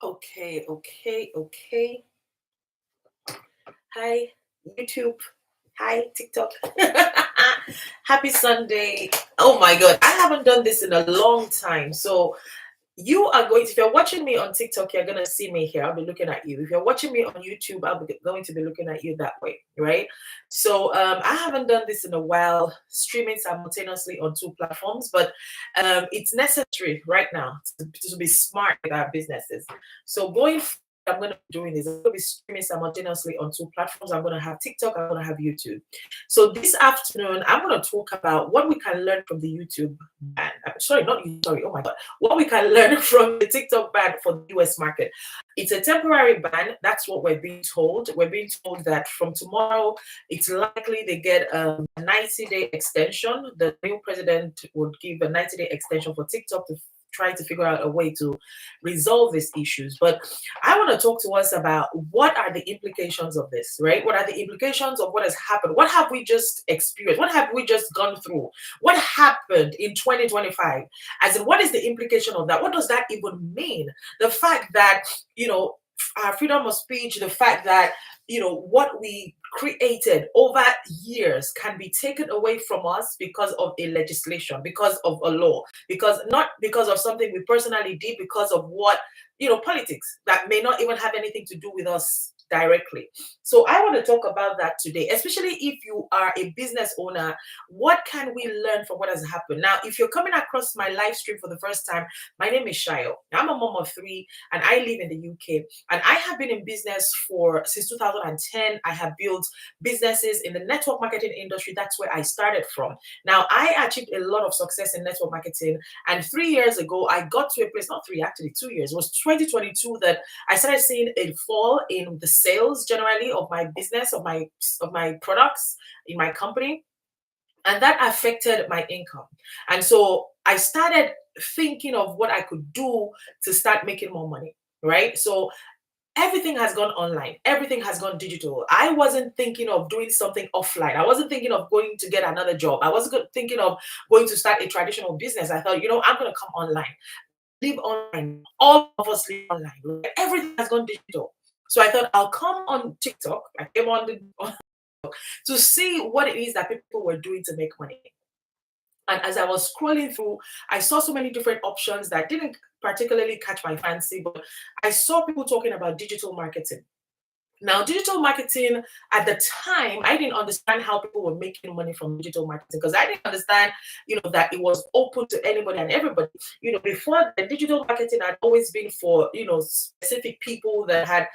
Okay, okay, okay. Hi, YouTube. Hi, TikTok. Happy Sunday. Oh my God, I haven't done this in a long time. So, you are going to, if you're watching me on TikTok, you're going to see me here. I'll be looking at you. If you're watching me on YouTube, I'll be going to be looking at you that way, right? So, I haven't done this in a while, streaming simultaneously on two platforms, but it's necessary right now to be smart with our businesses. So, I'm going to be doing this. I'm going to be streaming simultaneously on two platforms. I'm going to have TikTok, I'm going to have YouTube. So this afternoon, I'm going to talk about what we can learn from the YouTube ban. Sorry, not you. Sorry. Oh my God. What we can learn from the TikTok ban for the US market. It's a temporary ban. That's what we're being told. We're being told that from tomorrow, it's likely they get a 90-day extension. The new president would give a 90-day extension for TikTok to try to figure out a way to resolve these issues. But I want to talk to us about what are the implications of this, right? What are the implications of what has happened? What have we just experienced? What have we just gone through? What happened in 2025? As in, what is the implication of that? What does that even mean? The fact that, our freedom of speech, the fact that, what we created over years can be taken away from us because of a legislation, because of a law, because not because of something we personally did, because of what politics that may not even have anything to do with us directly. So I want to talk about that today, especially if you are a business owner. What can we learn from what has happened? Now, if you're coming across my live stream for the first time, my name is Shayo. I'm a mom of three and I live in the UK. And I have been in business for since 2010. I have built businesses in the network marketing industry. That's where I started from. Now, I achieved a lot of success in network marketing, and 3 years ago, I got to a place, not three, actually 2 years, it was 2022 that I started seeing a fall in the sales generally of my business, of my products in my company. And that affected my income. And so I started thinking of what I could do to start making more money. Right. So everything has gone online, everything has gone digital. I wasn't thinking of doing something offline. I wasn't thinking of going to get another job. I wasn't thinking of going to start a traditional business. I thought, I'm going to come online, live online. All of us live online. Right? Everything has gone digital. So I thought I'll come on TikTok. I came on to see what it is that people were doing to make money. And as I was scrolling through, I saw so many different options that didn't particularly catch my fancy, but I saw people talking about digital marketing. Now, digital marketing at the time, I didn't understand how people were making money from digital marketing because I didn't understand, that it was open to anybody and everybody. Before the digital marketing had always been for, specific people that had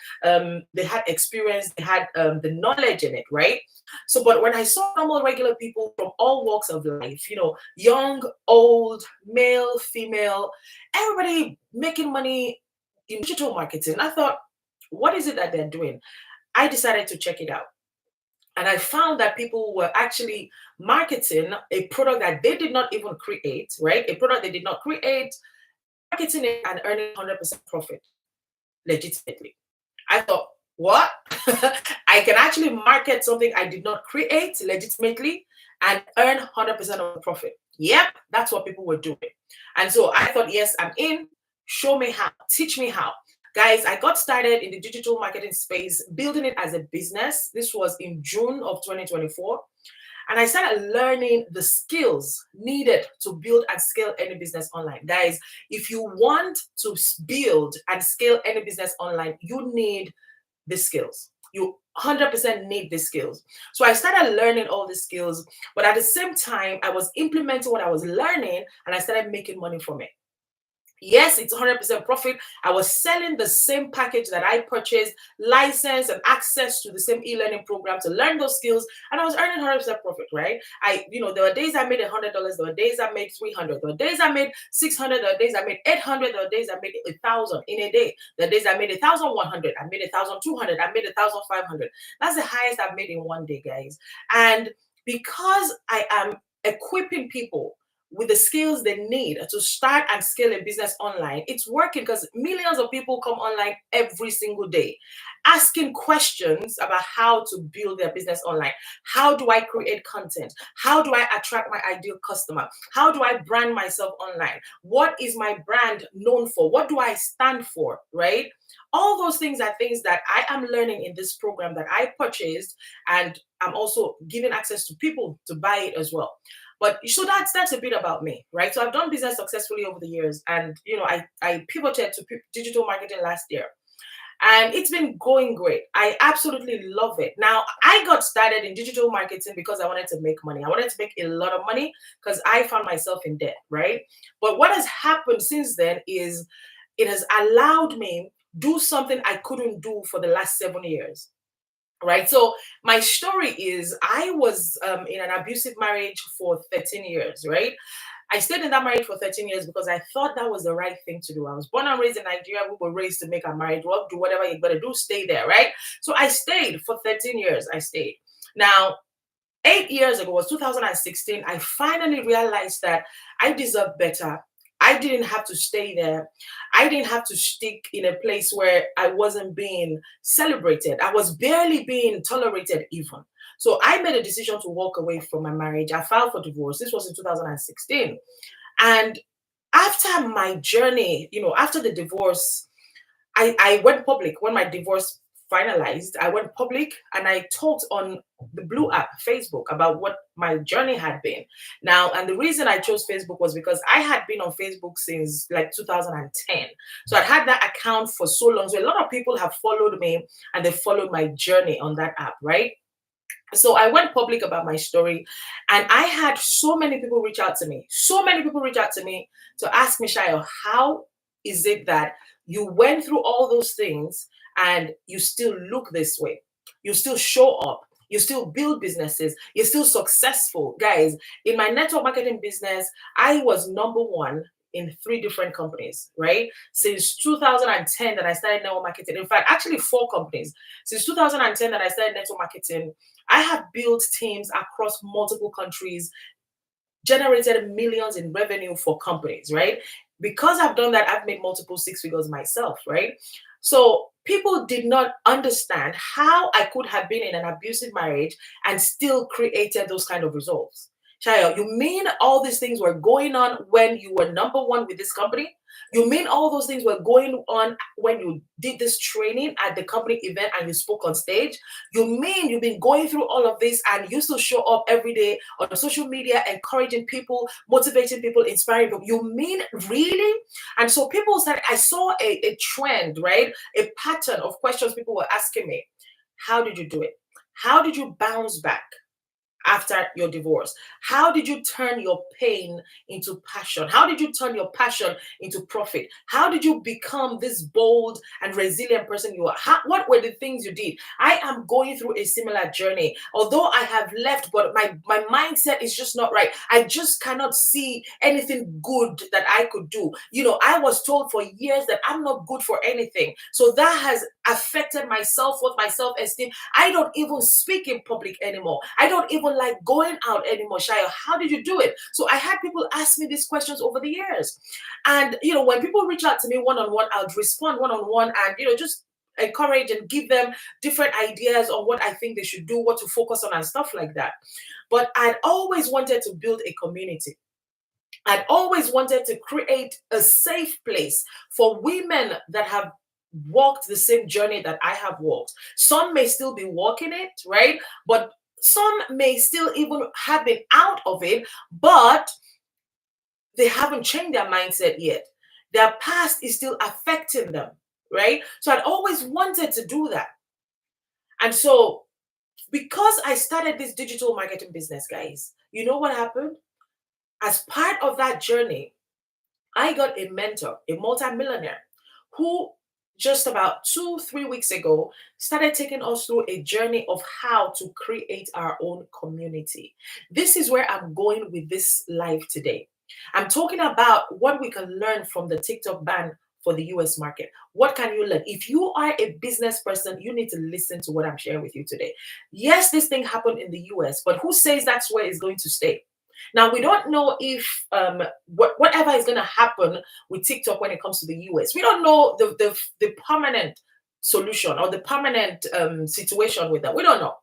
they had experience, they had the knowledge in it, right? So, but when I saw normal, regular people from all walks of life, young, old, male, female, everybody making money in digital marketing, I thought, what is it that they're doing? I decided to check it out. And I found that people were actually marketing a product that they did not even create, right? A product they did not create, marketing it and earning 100% profit legitimately. I thought, what? I can actually market something I did not create legitimately and earn 100% of the profit. Yep, that's what people were doing. And so I thought, yes, I'm in. Show me how. Teach me how. Guys, I got started in the digital marketing space, building it as a business. This was in June of 2024. And I started learning the skills needed to build and scale any business online. Guys, if you want to build and scale any business online, you need the skills. You 100% need the skills. So I started learning all the skills, but at the same time, I was implementing what I was learning and I started making money from it. Yes, it's 100% profit. I was selling the same package that I purchased, license and access to the same e-learning program to learn those skills, and I was earning 100% profit, right? There were days I made $100, there were days I made 300, there were days I made 600, there were days I made 800, there were days I made 1,000 in a day. There were days I made 1,100, I made 1,200, I made 1,500. That's the highest I've made in one day, guys. And because I am equipping people with the skills they need to start and scale a business online. It's working because millions of people come online every single day asking questions about how to build their business online. How do I create content? How do I attract my ideal customer? How do I brand myself online? What is my brand known for? What do I stand for? Right? All those things are things that I am learning in this program that I purchased, and I'm also giving access to people to buy it as well. But so that's a bit about me, right? So I've done business successfully over the years, and I pivoted to digital marketing last year, and it's been going great. I absolutely love it. Now, I got started in digital marketing because I wanted to make money. I wanted to make a lot of money because I found myself in debt, right? But what has happened since then is it has allowed me do something I couldn't do for the last 7 years. Right. So my story is I was in an abusive marriage for 13 years. Right. I stayed in that marriage for 13 years because I thought that was the right thing to do. I was born and raised in Nigeria. We were raised to make our marriage work, do whatever you gotta do, stay there, right? So I stayed for 13 years. I stayed. Now, 8 years ago, was 2016, I finally realized that I deserve better. I didn't have to stay there. I didn't have to stick in a place where I wasn't being celebrated. I was barely being tolerated, even. So I made a decision to walk away from my marriage. I filed for divorce. This was in 2016. And after my journey, after the divorce, I went public when my divorce finalized. I went public and I talked on the Blue app, Facebook, about what my journey had been. Now, and the reason I chose Facebook was because I had been on Facebook since like 2010. So I'd had that account for so long. So a lot of people have followed me and they followed my journey on that app, right? So I went public about my story, and I had so many people reach out to me. So many people reach out to me to ask me, Shayo, how is it that you went through all those things and you still look this way? You still show up. You still build businesses. You're still successful. Guys, in my network marketing business, I was number one in 3 different companies, right? Since 2010 that I started network marketing. In fact, actually 4 companies. Since 2010 that I started network marketing, I have built teams across multiple countries, generated millions in revenue for companies, right? Because I've done that, I've made multiple 6 figures myself, right? So people did not understand how I could have been in an abusive marriage and still created those kind of results. Shayo, you mean all these things were going on when you were number one with this company? You mean all those things were going on when you did this training at the company event and you spoke on stage? You mean you've been going through all of this and you still show up every day on social media, encouraging people, motivating people, inspiring people? You mean really? And so people said, I saw a trend, right? A pattern of questions people were asking me. How did you do it? How did you bounce back after your divorce? How did you turn your pain into passion? How did you turn your passion into profit? How did you become this bold and resilient person you are? What were the things you did? I am going through a similar journey. Although I have left, but my mindset is just not right. I just cannot see anything good that I could do. I was told for years that I'm not good for anything. So that has affected my self-worth, my self-esteem. I don't even speak in public anymore. I don't even like going out anymore. Shayo, how did you do it? So I had people ask me these questions over the years. And, when people reach out to me one-on-one, I'll respond one-on-one and, just encourage and give them different ideas on what I think they should do, what to focus on and stuff like that. But I'd always wanted to build a community. I'd always wanted to create a safe place for women that have walked the same journey that I have walked. Some may still be walking it, right? But some may still even have been out of it, but they haven't changed their mindset yet. Their past is still affecting them, right? So I'd always wanted to do that. And so because I started this digital marketing business, guys, you know what happened? As part of that journey, I got a mentor, a multimillionaire, who just about 2-3 weeks ago started taking us through a journey of how to create our own community. This is where I'm going with this live today. I'm talking about what we can learn from the TikTok ban for the US market. What can you learn? If you are a business person, you need to listen to what I'm sharing with you today. Yes, this thing happened in the US, but who says that's where it's going to stay? Now, we don't know if whatever is going to happen with TikTok when it comes to the US. We don't know the permanent solution or the permanent situation with that. We don't know.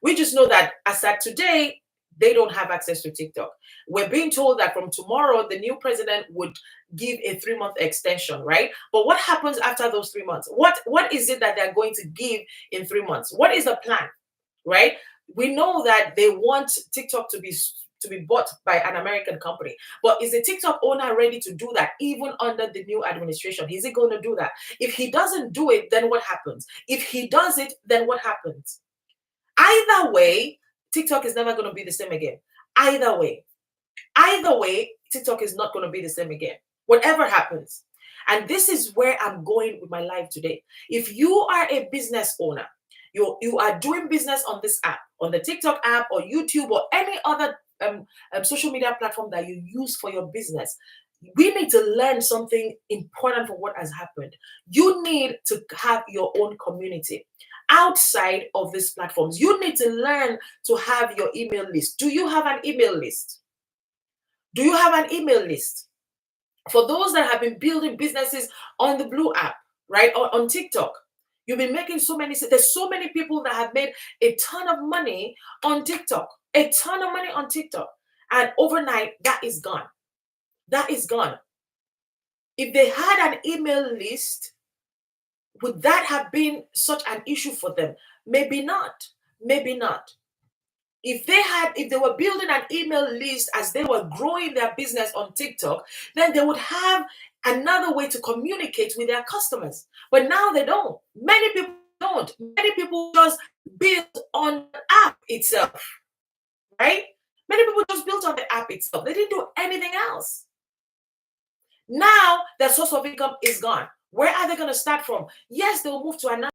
We just know that as at today, they don't have access to TikTok. We're being told that from tomorrow, the new president would give a 3-month extension, right? But what happens after those 3 months? What is it that they're going to give in 3 months? What is the plan, right? We know that they want TikTok to be bought by an American company. But is the TikTok owner ready to do that even under the new administration? Is he going to do that? If he doesn't do it, then what happens? If he does it, then what happens? Either way, TikTok is never going to be the same again. Either way, TikTok is not going to be the same again. Whatever happens. And this is where I'm going with my life today. If you are a business owner, you are doing business on this app, on the TikTok app or YouTube or any other social media platform that you use for your business, we need to learn something important from what has happened. You need to have your own community outside of these platforms. You need to learn to have your email list. Do you have an email list? Do you have an email list? For those that have been building businesses on the Blue app, right, or on TikTok, you've been making so many. There's so many people that have made a ton of money on TikTok, a ton of money on TikTok, and overnight that is gone. That is gone. If they had an email list, would that have been such an issue for them? Maybe not. Maybe not. If they were building an email list as they were growing their business on TikTok, then they would have another way to communicate with their customers. But now they don't. Many people don't. Many people just build on the app itself, right? Many people just built on the app itself. They didn't do anything else. Now their source of income is gone. Where are they going to start from? Yes, they'll move to another,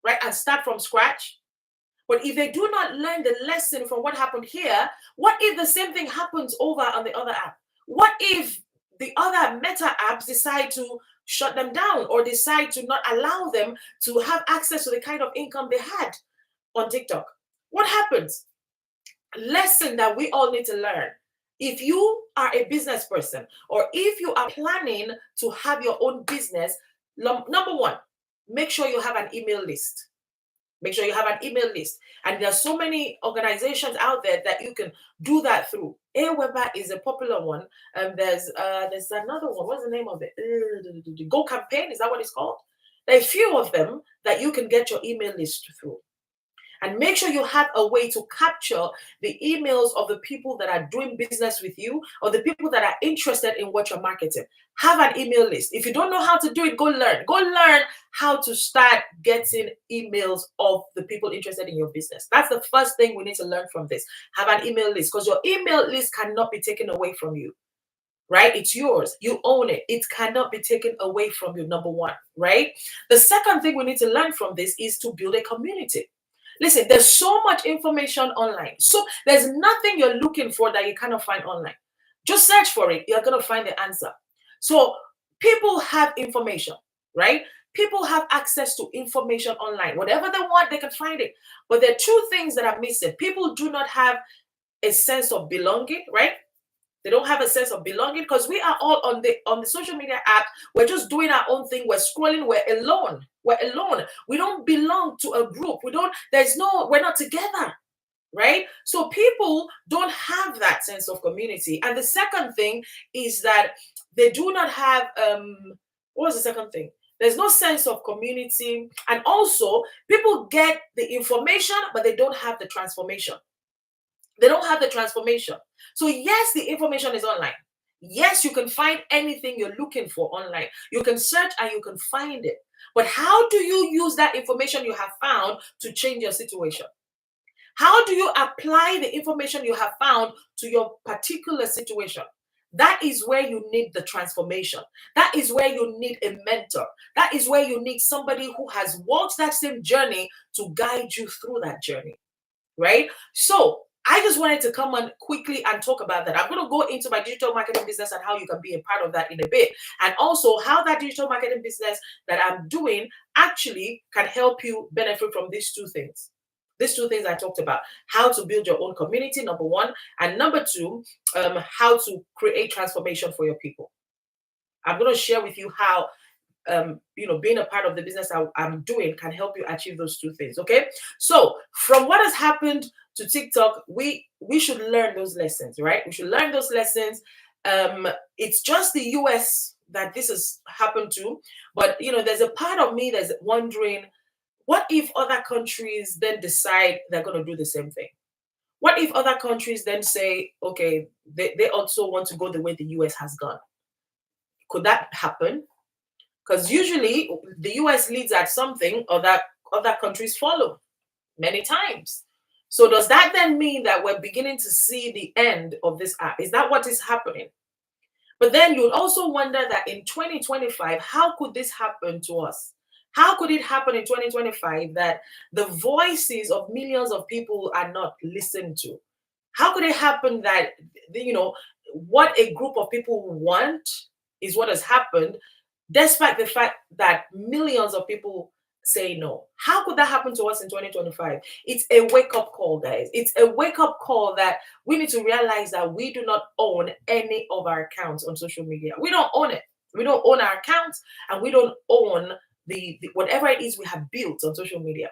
right, and start from scratch. But if they do not learn the lesson from what happened here, what if the same thing happens over on the other app? What if the other Meta apps decide to shut them down or decide to not allow them to have access to the kind of income they had on TikTok? What happens? Lesson that we all need to learn. If you are a business person or if you are planning to have your own business, number one, make sure you have an email list. Make sure you have an email list. And there are so many organizations out there that you can do that through. Aweber is a popular one. There's another one. What's the name of it? Go Campaign, is that what it's called? There are a few of them that you can get your email list through. And make sure you have a way to capture the emails of the people that are doing business with you or the people that are interested in what you're marketing. Have an email list. If you don't know how to do it, go learn. Go learn how to start getting emails of the people interested in your business. That's the first thing we need to learn from this. Have an email list because your email list cannot be taken away from you. Right? It's yours. You own it. It cannot be taken away from you, number one. Right? The second thing we need to learn from this is to build a community. Listen, there's so much information online. So there's nothing you're looking for that you cannot find online. Just search for it. You're going to find the answer. So people have information, right? People have access to information online. Whatever they want, they can find it. But there are two things that are missing. People do not have a sense of belonging, right? They don't have a sense of belonging because we are all on the social media app. We're just doing our own thing. We're scrolling. We're alone. We're alone. We don't belong to a group. We're not together, right? So people don't have that sense of community. And the second thing is that they do not have, what was the second thing? There's no sense of community. And also people get the information, but they don't have the transformation. They don't have the transformation. So yes, the information is online. Yes, you can find anything you're looking for online. You can search and you can find it. But how do you use that information you have found to change your situation? How do you apply the information you have found to your particular situation? That is where you need the transformation. That is where you need a mentor. That is where you need somebody who has walked that same journey to guide you through that journey, right? So I just wanted to come on quickly and talk about that. I'm going to go into my digital marketing business and how you can be a part of that in a bit. And also how that digital marketing business that I'm doing actually can help you benefit from these two things. These two things I talked about: how to build your own community, number one, and number two, how to create transformation for your people. I'm going to share with you how being a part of the business I'm doing can help you achieve those two things. Okay, so from what has happened to TikTok, we should learn those lessons, right? We should learn those lessons. It's just the US that this has happened to, but there's a part of me that's wondering, what if other countries then decide they're going to do the same thing? What if other countries then say, okay, they also want to go the way the US has gone? Could that happen? Because usually the US leads at something, or that other countries follow many times. So does that then mean that we're beginning to see the end of this app? Is that what is happening? But then you'll also wonder that in 2025, how could this happen to us? How could it happen in 2025 that the voices of millions of people are not listened to? How could it happen that, what a group of people want is what has happened, despite the fact that millions of people say no? How could that happen to us in 2025? It's a wake-up call, guys. It's a wake-up call that we need to realize that we do not own any of our accounts on social media. We don't own it. We don't own our accounts, and we don't own the whatever it is we have built on social media.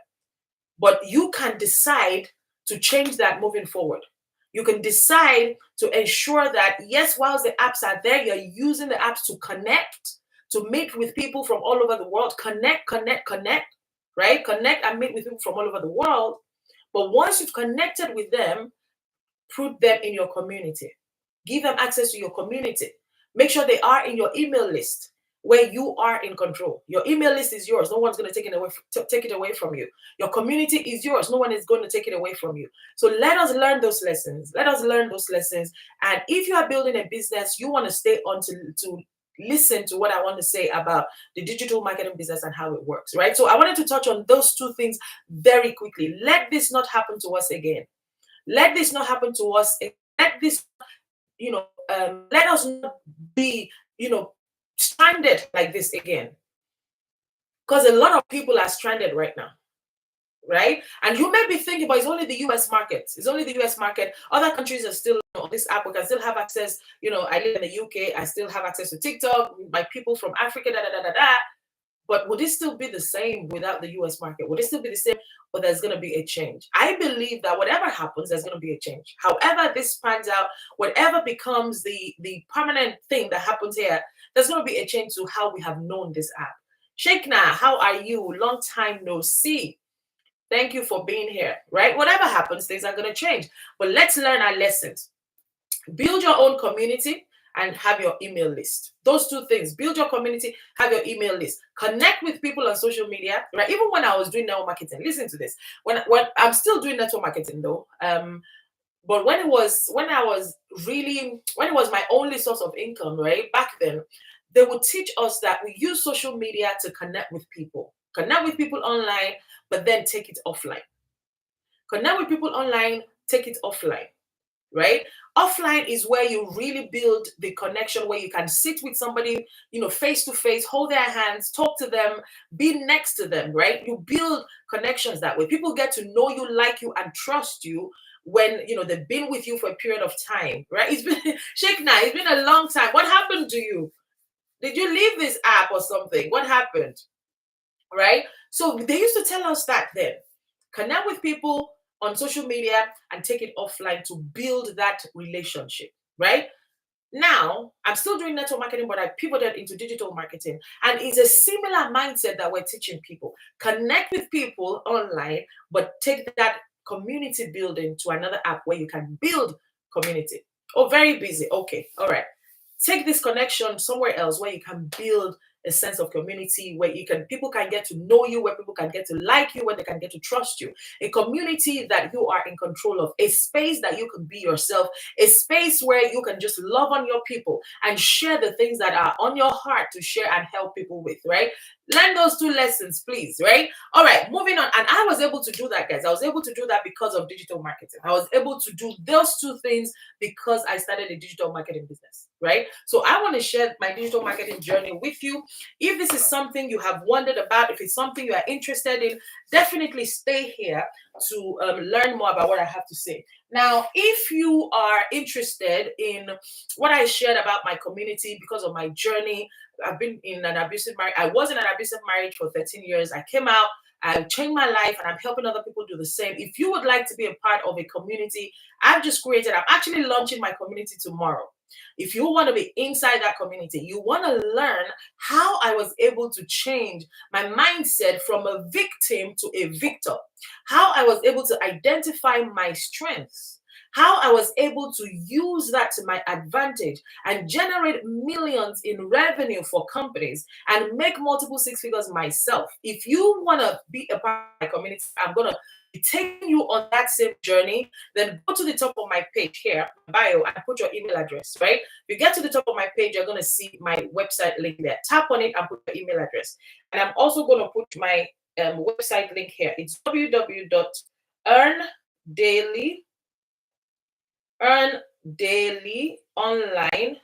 But you can decide to change that moving forward. You can decide to ensure that, yes, whilst the apps are there, you're using the apps to connect, to meet with people from all over the world. Connect, right? Connect and meet with people from all over the world. But once you've connected with them, put them in your community. Give them access to your community. Make sure they are in your email list, where you are in control. Your email list is yours. No one's going to take it away from you. Your community is yours. No one is going to take it away from you. So let us learn those lessons. Let us learn those lessons. And if you are building a business, you want to stay on to listen to what I want to say about the digital marketing business and how it works, right? So I wanted to touch on those two things very quickly. Let this not happen to us again. Let this not happen to us. Let this, let us not be, stranded like this again. Because a lot of people are stranded right now, right? And you may be thinking, but it's only the US market. It's only the US market. Other countries are still on this app. We can still have access. I live in the UK. I still have access to TikTok. My people from Africa, But would it still be the same without the US market? Would it still be the same? Or there's going to be a change? I believe that whatever happens, there's going to be a change. However this pans out, whatever becomes the permanent thing that happens here, there's going to be a change to how we have known this app. Sheikna, how are you? Long time no see. Thank you for being here, right? Whatever happens, things are going to change. But let's learn our lessons. Build your own community and have your email list. Those two things: build your community, have your email list, connect with people on social media, right? Even when I was doing network marketing, listen to this. When I'm still doing network marketing though, but when it was my only source of income, right? Back then, they would teach us that we use social media to connect with people online, but then take it offline. Connect with people online, take it offline. Right? Offline is where you really build the connection, where you can sit with somebody, face to face, hold their hands, talk to them, be next to them, right? You build connections that way. People get to know you, like you, and trust you when they've been with you for a period of time, right? It's been Sheikna, it's been a long time. What happened to you? Did you leave this app or something? What happened? Right? So they used to tell us that then. Connect with people on social media and take it offline to build that relationship, right? Now, I'm still doing network marketing, but I pivoted into digital marketing. And it's a similar mindset that we're teaching people. Connect with people online, but take that community building to another app where you can build community. Oh, very busy. Okay, all right. Take this connection somewhere else where you can build a sense of community, where people can get to know you, where people can get to like you, where they can get to trust you. A community that you are in control of, a space that you can be yourself, a space where you can just love on your people and share the things that are on your heart to share and help people with, right? Learn those two lessons, please, right? All right, moving on. And I was able to do that, guys. I was able to do that because of digital marketing. I was able to do those two things because I started a digital marketing business, right? So I want to share my digital marketing journey with you. If this is something you have wondered about, if it's something you are interested in, definitely stay here to learn more about what I have to say. Now, if you are interested in what I shared about my community because of my journey, I've been in an abusive marriage. I was in an abusive marriage for 13 years. I came out, I changed my life, and I'm helping other people do the same. If you would like to be a part of a community I'm actually launching my community tomorrow. If you want to be inside that community, you want to learn how I was able to change my mindset from a victim to a victor, how I was able to identify my strengths, how I was able to use that to my advantage and generate millions in revenue for companies and make multiple six figures myself. If you want to be a part of my community, I'm going to be taking you on that same journey. Then go to the top of my page here, bio, and put your email address, right? If you get to the top of my page, you're going to see my website link there. Tap on it and put your email address. And I'm also going to put my website link here. It's www.earndaily, earn daily online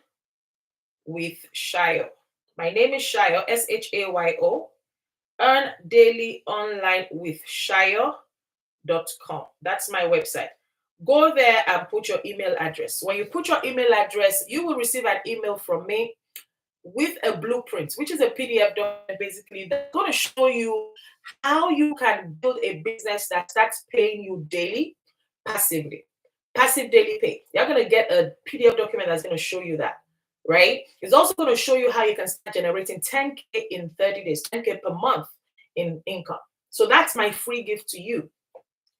with Shayo. My name is Shayo, Shayo. Earn daily online with Shayo.com. That's my website. Go there and put your email address. When you put your email address, you will receive an email from me with a blueprint, which is a PDF document basically that's going to show you how you can build a business that starts paying you daily, passively. Passive daily pay. You're going to get a PDF document that's going to show you that, right? It's also going to show you how you can start generating 10K in 30 days, 10K per month in income. So that's my free gift to you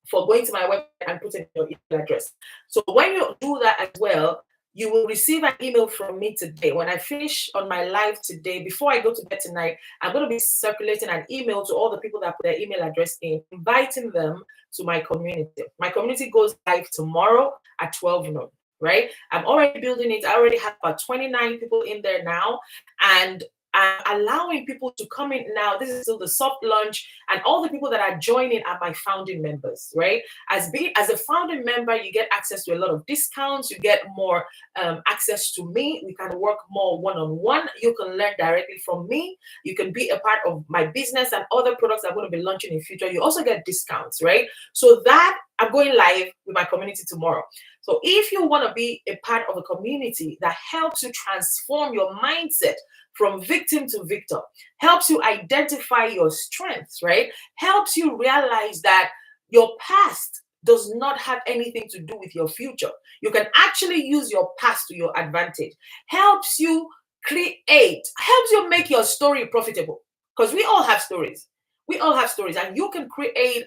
for going to my website and putting your email address. So when you do that as well, you will receive an email from me today. When I finish on my live today, before I go to bed tonight, I'm going to be circulating an email to all the people that put their email address in, inviting them to my community. My community goes live tomorrow at 12 noon, right? I'm already building it. I already have about 29 people in there now. And I'm allowing people to come in now. This is still the soft launch, and all the people that are joining are my founding members, right? As a founding member, you get access to a lot of discounts. You get more access to me. We can work more one-on-one. You can learn directly from me. You can be a part of my business and other products I'm going to be launching in future. You also get discounts, right? So that I'm going live with my community tomorrow. So if you want to be a part of a community that helps you transform your mindset from victim to victor, helps you identify your strengths, right? Helps you realize that your past does not have anything to do with your future. You can actually use your past to your advantage. Helps you helps you make your story profitable. Because we all have stories. We all have stories, and you can create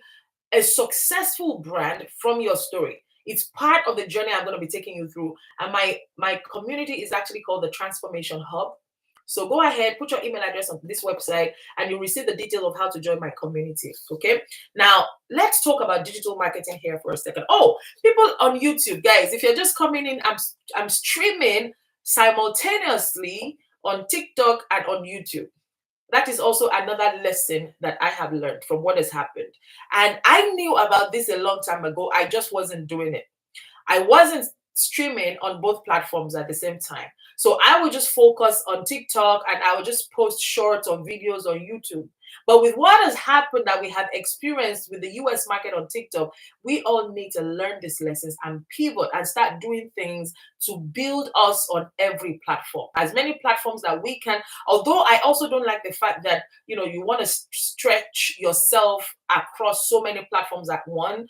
a successful brand from your story. It's part of the journey I'm going to be taking you through. And my community is actually called the Transformation Hub. So go ahead, put your email address on this website, and you'll receive the details of how to join my community. Okay. Now let's talk about digital marketing here for a second. Oh, people on YouTube, guys, if you're just coming in, I'm streaming simultaneously on TikTok and on YouTube. That is also another lesson that I have learned from what has happened. And I knew about this a long time ago. I just wasn't doing it. I wasn't streaming on both platforms at the same time. So I would just focus on TikTok and I would just post shorts or videos on YouTube. But with what has happened that we have experienced with the US market on TikTok, we all need to learn these lessons and pivot and start doing things to build us on every platform. As many platforms that we can, although I also don't like the fact that, you want to stretch yourself across so many platforms at once.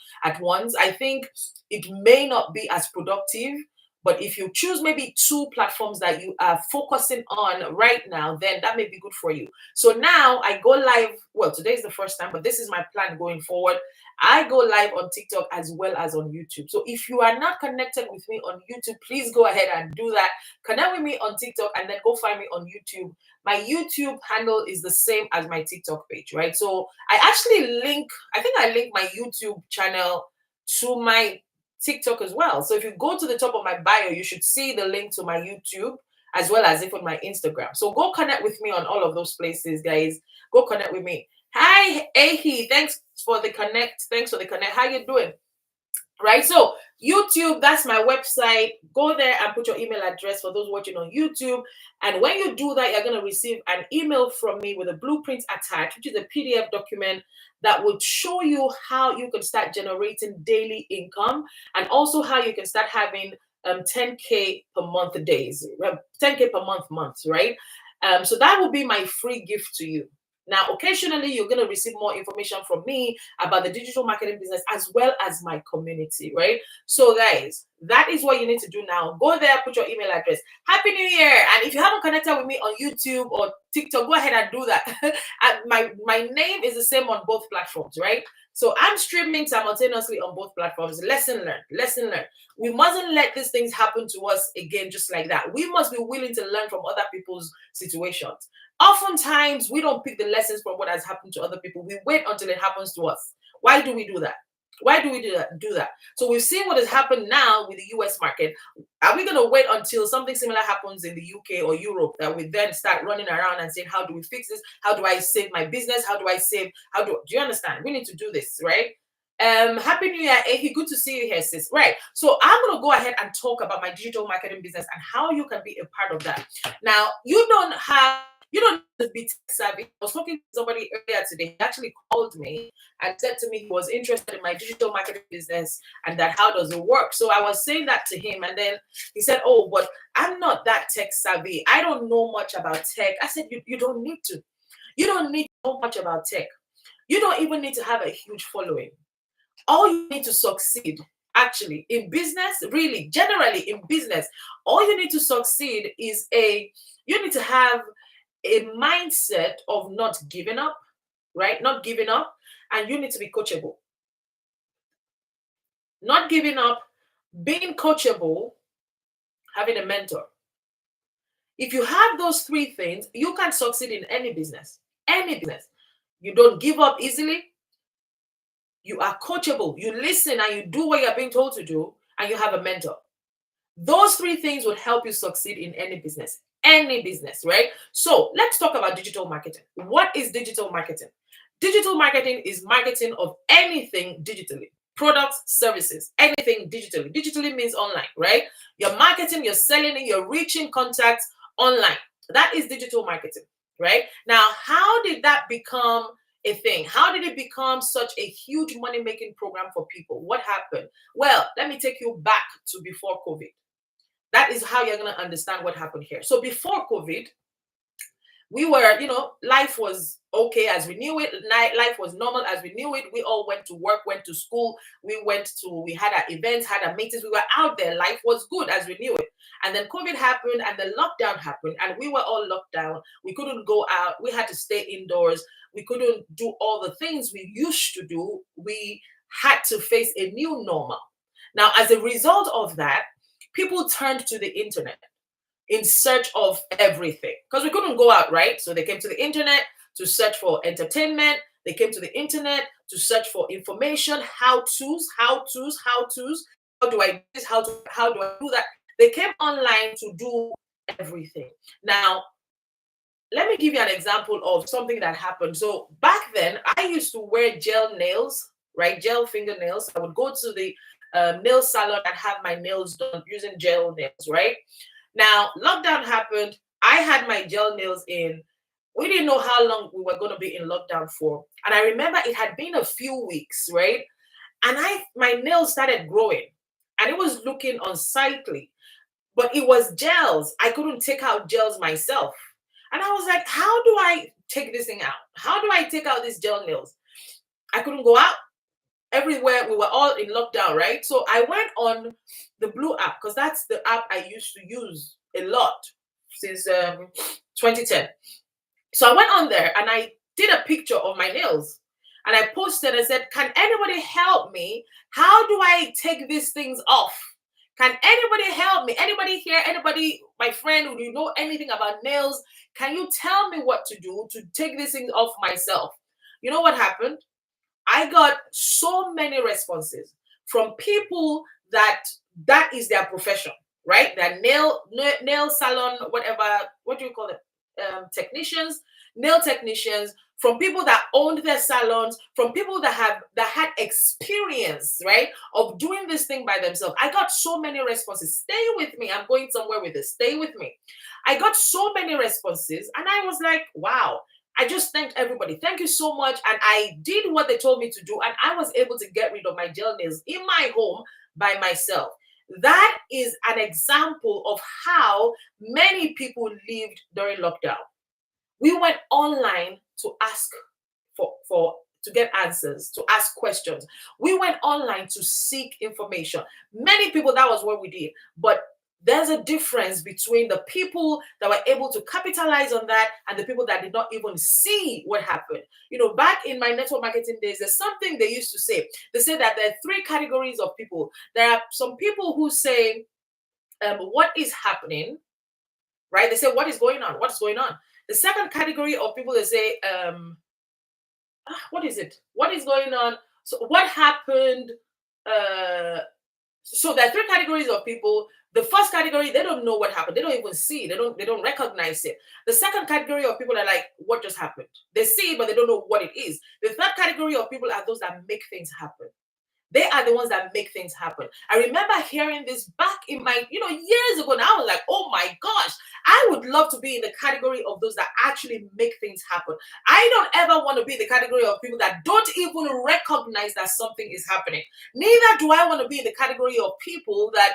I think it may not be as productive. But if you choose maybe two platforms that you are focusing on right now, then that may be good for you. So now I go live. Well, today is the first time, but this is my plan going forward. I go live on TikTok as well as on YouTube. So if you are not connected with me on YouTube, please go ahead and do that. Connect with me on TikTok and then go find me on YouTube. My YouTube handle is the same as my TikTok page, right? So I think I link my YouTube channel to my TikTok as well. So if you go to the top of my bio, you should see the link to my YouTube as well as if on my Instagram. So go connect with me on all of those places, guys. Go connect with me. Hi, Ahi. Thanks for the connect. How you doing? Right. So YouTube, that's my website. Go there and put your email address for those watching on YouTube. And when you do that, you're going to receive an email from me with a blueprint attached, which is a PDF document that would show you how you can start generating daily income, and also how you can start having 10K per month days, 10K per month, right? So that will be my free gift to you. Now, occasionally, you're going to receive more information from me about the digital marketing business as well as my community, right? So, guys, that is what you need to do now. Go there, put your email address. Happy New Year! And if you haven't connected with me on YouTube or TikTok, go ahead and do that. My name is the same on both platforms, right? So I'm streaming simultaneously on both platforms. Lesson learned. Lesson learned. We mustn't let these things happen to us again just like that. We must be willing to learn from other people's situations. Oftentimes, we don't pick the lessons from what has happened to other people. We wait until it happens to us. Why do we do that? Why do we do that? So we've seen what has happened now with the US market. Are we going to wait until something similar happens in the UK or Europe that we then start running around and saying, how do we fix this? How do I save my business? How do I save? Do you understand? We need to do this, right? Happy New Year, Ehi. Good to see you here, sis. Right. So I'm going to go ahead and talk about my digital marketing business and how you can be a part of that. Now, you don't need to be tech savvy. I was talking to somebody earlier today. He actually called me and said to me he was interested in my digital marketing business and that how does it work. So I was saying that to him, and then he said, oh, but I'm not that tech savvy. I don't know much about tech. I said, you don't need to. You don't need to know much about tech. You don't even need to have a huge following. All you need to succeed, actually, in business, really, generally in business, all you need to succeed is you need to have a mindset of not giving up, right? Not giving up, and you need to be coachable. Not giving up, being coachable, having a mentor. If you have those three things, you can succeed in any business. Any business. You don't give up easily. You are coachable. You listen and you do what you're being told to do, and you have a mentor. Those three things would help you succeed in any business. Any business, right? So let's talk about digital marketing. What is digital marketing? Digital marketing is marketing of anything digitally. Products, services, anything digitally. Digitally means online, right? You're marketing, you're selling it, you're reaching contacts online. That is digital marketing, right? Now, how did that become a thing? How did it become such a huge money-making program for people? What happened? Well, let me take you back to before COVID. That is how you're going to understand what happened here. So before COVID, we were, life was okay as we knew it. Life was normal as we knew it. We all went to work, went to school. We had our events, had our meetings. We were out there. Life was good as we knew it. And then COVID happened and the lockdown happened and we were all locked down. We couldn't go out. We had to stay indoors. We couldn't do all the things we used to do. We had to face a new normal. Now, as a result of that, people turned to the internet in search of everything because we couldn't go out, right? So they came to the internet to search for entertainment. They came to the internet to search for information, how-tos. How do I do this? How do I do that? They came online to do everything. Now, let me give you an example of something that happened. So back then, I used to wear gel nails, right? Gel fingernails. I would go to the nail salon and have my nails done using gel nails, right? Now, lockdown happened. I had my gel nails in. We didn't know how long we were going to be in lockdown for. And I remember it had been a few weeks, right? And my nails started growing and it was looking unsightly, but it was gels. I couldn't take out gels myself. And I was like, how do I take this thing out? How do I take out these gel nails? I couldn't go out. Everywhere we were all in lockdown, right? So I went on the Blue app because that's the app I used to use a lot since 2010. So I went on there and I did a picture of my nails and I posted and said, can anybody help me? How do I take these things off? Can anybody help me? Anybody here? Anybody, my friend, who do you know anything about nails? Can you tell me what to do to take these things off myself? You know what happened? I got so many responses from people that is their profession, right? They're nail salon, whatever, what do you call it? Technicians, nail technicians from people that owned their salons, from people that had experience, right, of doing this thing by themselves. I got so many responses. Stay with me. I'm going somewhere with this. Stay with me. I got so many responses, and I was like, wow. I just thanked everybody. Thank you so much. And I did what they told me to do, and I was able to get rid of my gel nails in my home by myself. That is an example of how many people lived during lockdown. We went online to ask for to get answers, to ask questions. We went online to seek information. Many people, that was what we did. But there's a difference between the people that were able to capitalize on that and the people that did not even see what happened. You know, back in my network marketing days, there's something they used to say. They say that there are three categories of people. There are some people who say, what is happening, right? They say, what is going on? What's going on? The second category of people, they say, what is it? What is going on? So what happened? So there are three categories of people. The first category, they don't know what happened. They don't even see. They don't recognize it. The second category of people are like, what just happened? They see it, but they don't know what it is. The third category of people are those that make things happen. They are the ones that make things happen. I remember hearing this back in my, years ago. Now I was like, oh my gosh, I would love to be in the category of those that actually make things happen. I don't ever want to be in the category of people that don't even recognize that something is happening. Neither do I want to be in the category of people that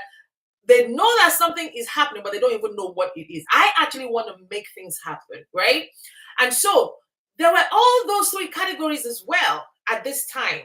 they know that something is happening, but they don't even know what it is. I actually want to make things happen, right? And so there were all those three categories as well at this time.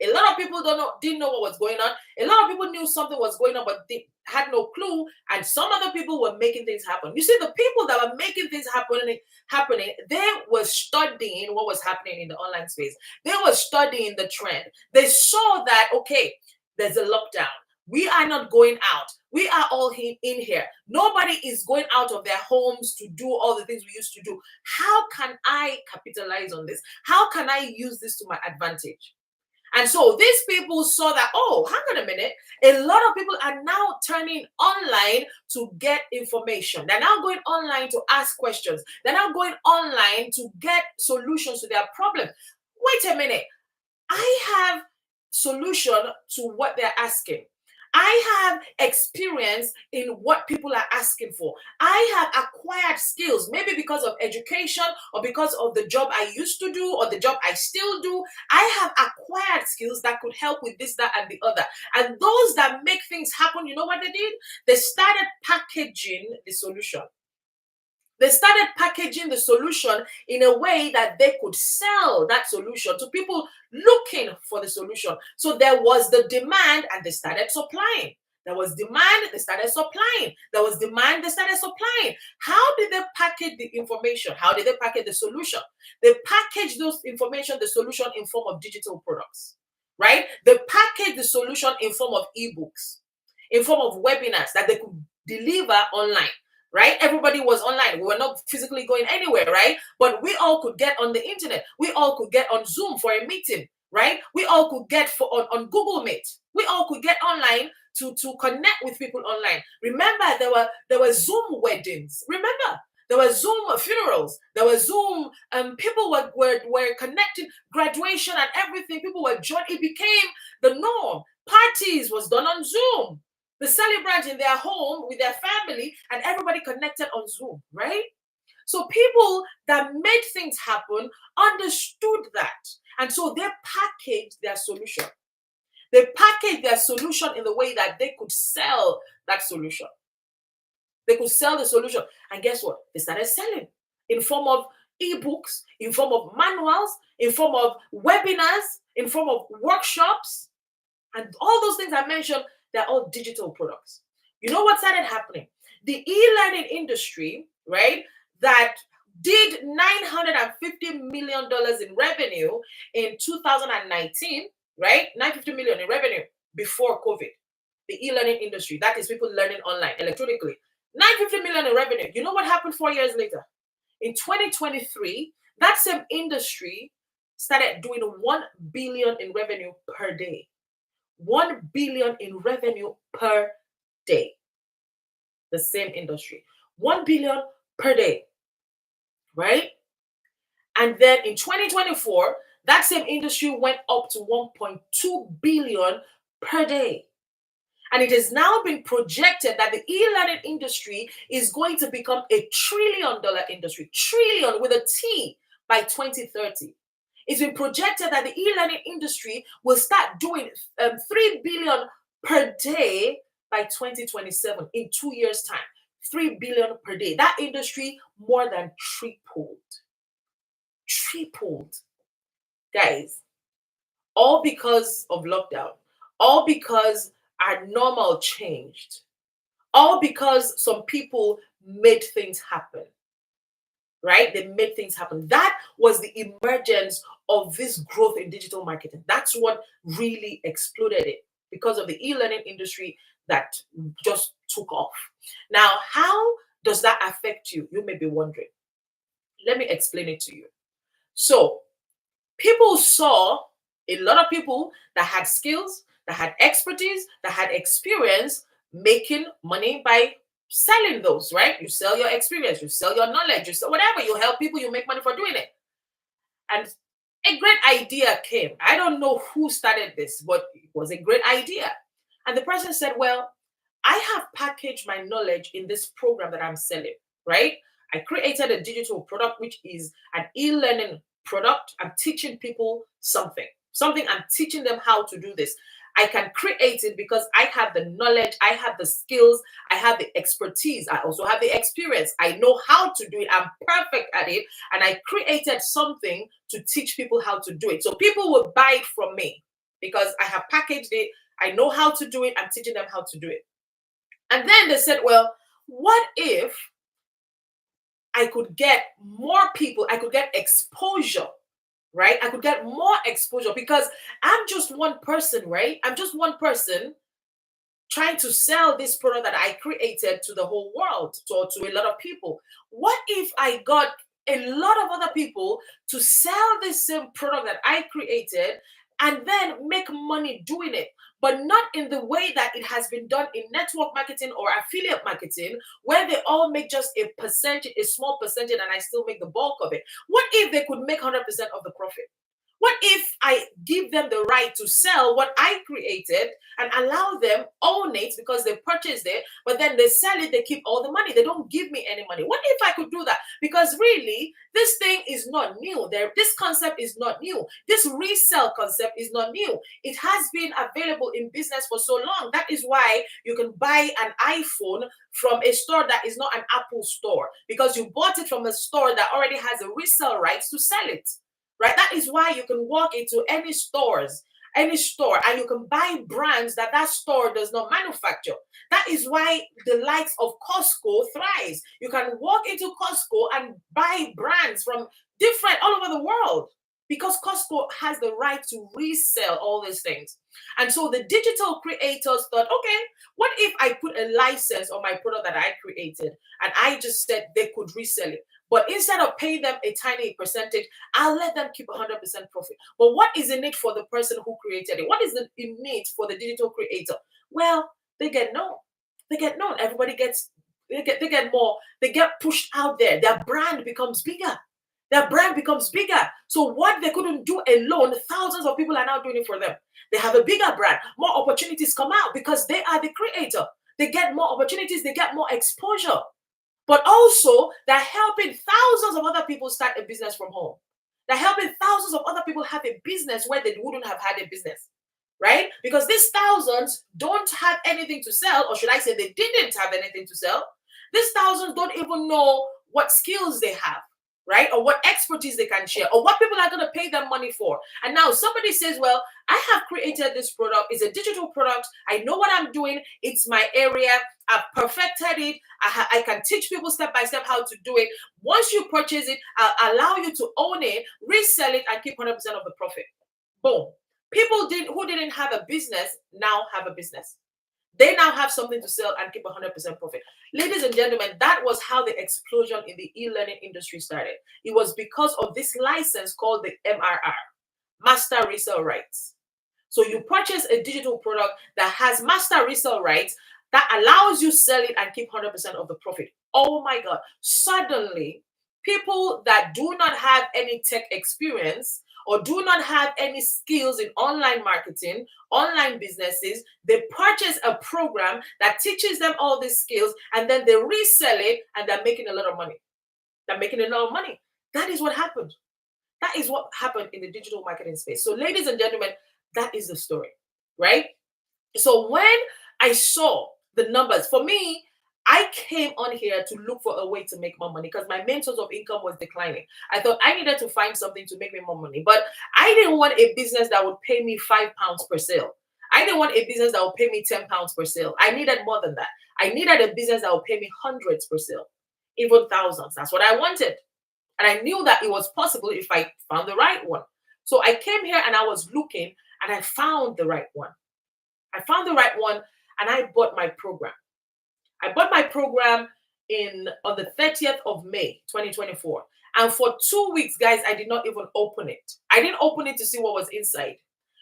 A lot of people didn't know what was going on. A lot of people knew something was going on, but they had no clue. And some other people were making things happen. You see, the people that were making things happening, they were studying what was happening in the online space. They were studying the trend. They saw that, okay, there's a lockdown. We are not going out. We are all in here. Nobody is going out of their homes to do all the things we used to do. How can I capitalize on this? How can I use this to my advantage? And so these people saw that, oh, hang on a minute. A lot of people are now turning online to get information. They're now going online to ask questions. They're now going online to get solutions to their problem. Wait a minute. I have solution to what they're asking. I have experience in what people are asking for. I have acquired skills, maybe because of education or because of the job I used to do or the job I still do. I have acquired skills that could help with this, that, and the other. And those that make things happen, you know what they did? They started packaging the solution. They started packaging the solution in a way that they could sell that solution to people looking for the solution. So there was the demand and they started supplying. There was demand, they started supplying. There was demand, they started supplying. How did they package the information? How did they package the solution? They packaged those information, the solution in form of digital products, right? They packaged the solution in form of ebooks, in form of webinars that they could deliver online. Right? Everybody was online. We were not physically going anywhere, right? But we all could get on the internet. We all could get on Zoom for a meeting, right? We all could get on Google Meet. We all could get online to connect with people online. Remember, there were Zoom weddings. Remember, there were Zoom funerals. There were Zoom, people were connected, graduation and everything. People were joined. It became the norm. Parties was done on Zoom. The celebrant in their home with their family and everybody connected on Zoom, right? So people that made things happen understood that. And so they packaged their solution. They packaged their solution in the way that they could sell that solution. They could sell the solution. And guess what? They started selling in form of ebooks, in form of manuals, in form of webinars, in form of workshops. And all those things I mentioned, they're all digital products. You know what started happening? The e-learning industry, right, that did $950 million in revenue in 2019, right? $950 million in revenue before COVID. The e-learning industry, that is people learning online electronically. $950 million in revenue. You know what happened 4 years later? In 2023, that same industry started doing 1 billion in revenue per day. 1 billion in revenue per day. The same industry. 1 billion per day. Right? And then in 2024, that same industry went up to 1.2 billion per day. And it has now been projected that the e-learning industry is going to become a $1 trillion industry, trillion with a T, by 2030. It's been projected that the e-learning industry will start doing 3 billion per day by 2027, in 2 years' time. 3 billion per day. That industry more than tripled. Tripled. Guys, all because of lockdown, all because our normal changed, all because some people made things happen, right? They made things happen. That was the emergence of this growth in digital marketing. That's what really exploded it, because of the e-learning industry that just took off. Now, how does that affect you? You may be wondering. Let me explain it to you. So, people saw a lot of people that had skills, that had expertise, that had experience making money by selling those, right? You sell your experience, you sell your knowledge, you sell whatever, you help people, you make money for doing it. And a great idea came. I don't know who started this, but it was a great idea. And the person said, well, I have packaged my knowledge in this program that I'm selling, right? I created a digital product, which is an e-learning product. I'm teaching people something. I'm teaching them how to do this. I can create it because I have the knowledge, I have the skills, I have the expertise, I also have the experience. I know how to do it. I'm perfect at it. And I created something to teach people how to do it. So people will buy it from me because I have packaged it. I know how to do it. I'm teaching them how to do it. And then they said, well, what if I could get more people, I could get exposure, right? I could get more exposure because I'm just one person, right? I'm just one person trying to sell this product that I created to the whole world, to a lot of people. What if I got a lot of other people to sell this same product that I created and then make money doing it, but not in the way that it has been done in network marketing or affiliate marketing, where they all make just a percentage, a small percentage, and I still make the bulk of it? What if they could make 100% of the profit? What if I give them the right to sell what I created and allow them own it because they purchased it, but then they sell it, they keep all the money. They don't give me any money. What if I could do that? Because really, this thing is not new. This concept is not new. This resale concept is not new. It has been available in business for so long. That is why you can buy an iPhone from a store that is not an Apple store, because you bought it from a store that already has a resale rights to sell it. Right? That is why you can walk into any store, and you can buy brands that store does not manufacture. That is why the likes of Costco thrives. You can walk into Costco and buy brands from all over the world, because Costco has the right to resell all these things. And so the digital creators thought, okay, what if I put a license on my product that I created and I just said they could resell it? But instead of paying them a tiny percentage, I'll let them keep 100% profit. But what is in it for the person who created it? What is in it for the digital creator? Well, they get known. They get known. Everybody gets, they get more. They get pushed out there. Their brand becomes bigger. Their brand becomes bigger. So what they couldn't do alone, thousands of people are now doing it for them. They have a bigger brand. More opportunities come out because they are the creator. They get more opportunities. They get more exposure. But also, they're helping thousands of other people start a business from home. They're helping thousands of other people have a business where they wouldn't have had a business, right? Because these thousands don't have anything to sell, or should I say they didn't have anything to sell. These thousands don't even know what skills they have, right? Or what expertise they can share, or what people are going to pay them money for. And now somebody says, well, I have created this product. It's a digital product. I know what I'm doing. It's my area. I've perfected it. I can teach people step by step how to do it. Once you purchase it, I'll allow you to own it, resell it, and keep 100% of the profit. Boom. People who didn't have a business now have a business. They now have something to sell and keep 100% profit. Ladies and gentlemen, that was how the explosion in the e-learning industry started. It was because of this license called the MRR, Master Resale Rights. So you purchase a digital product that has master resale rights that allows you sell it and keep 100% of the profit. Oh my God. Suddenly, People that do not have any tech experience or do not have any skills in online marketing, online businesses, they purchase a program that teaches them all these skills and then they resell it and they're making a lot of money. They're making a lot of money. That is what happened. That is what happened in the digital marketing space. So, ladies and gentlemen, that is the story, right? So, when I saw the numbers, for me, I came on here to look for a way to make more money because my main source of income was declining. I thought I needed to find something to make me more money, but I didn't want a business that would pay me £5 per sale. I didn't want a business that would pay me £10 per sale. I needed more than that. I needed a business that would pay me hundreds per sale, even thousands. That's what I wanted. And I knew that it was possible if I found the right one. So I came here and I was looking and I found the right one. I found the right one and I bought my program. I bought my program on the 30th of May, 2024. And for 2 weeks, guys, I did not even open it. I didn't open it to see what was inside.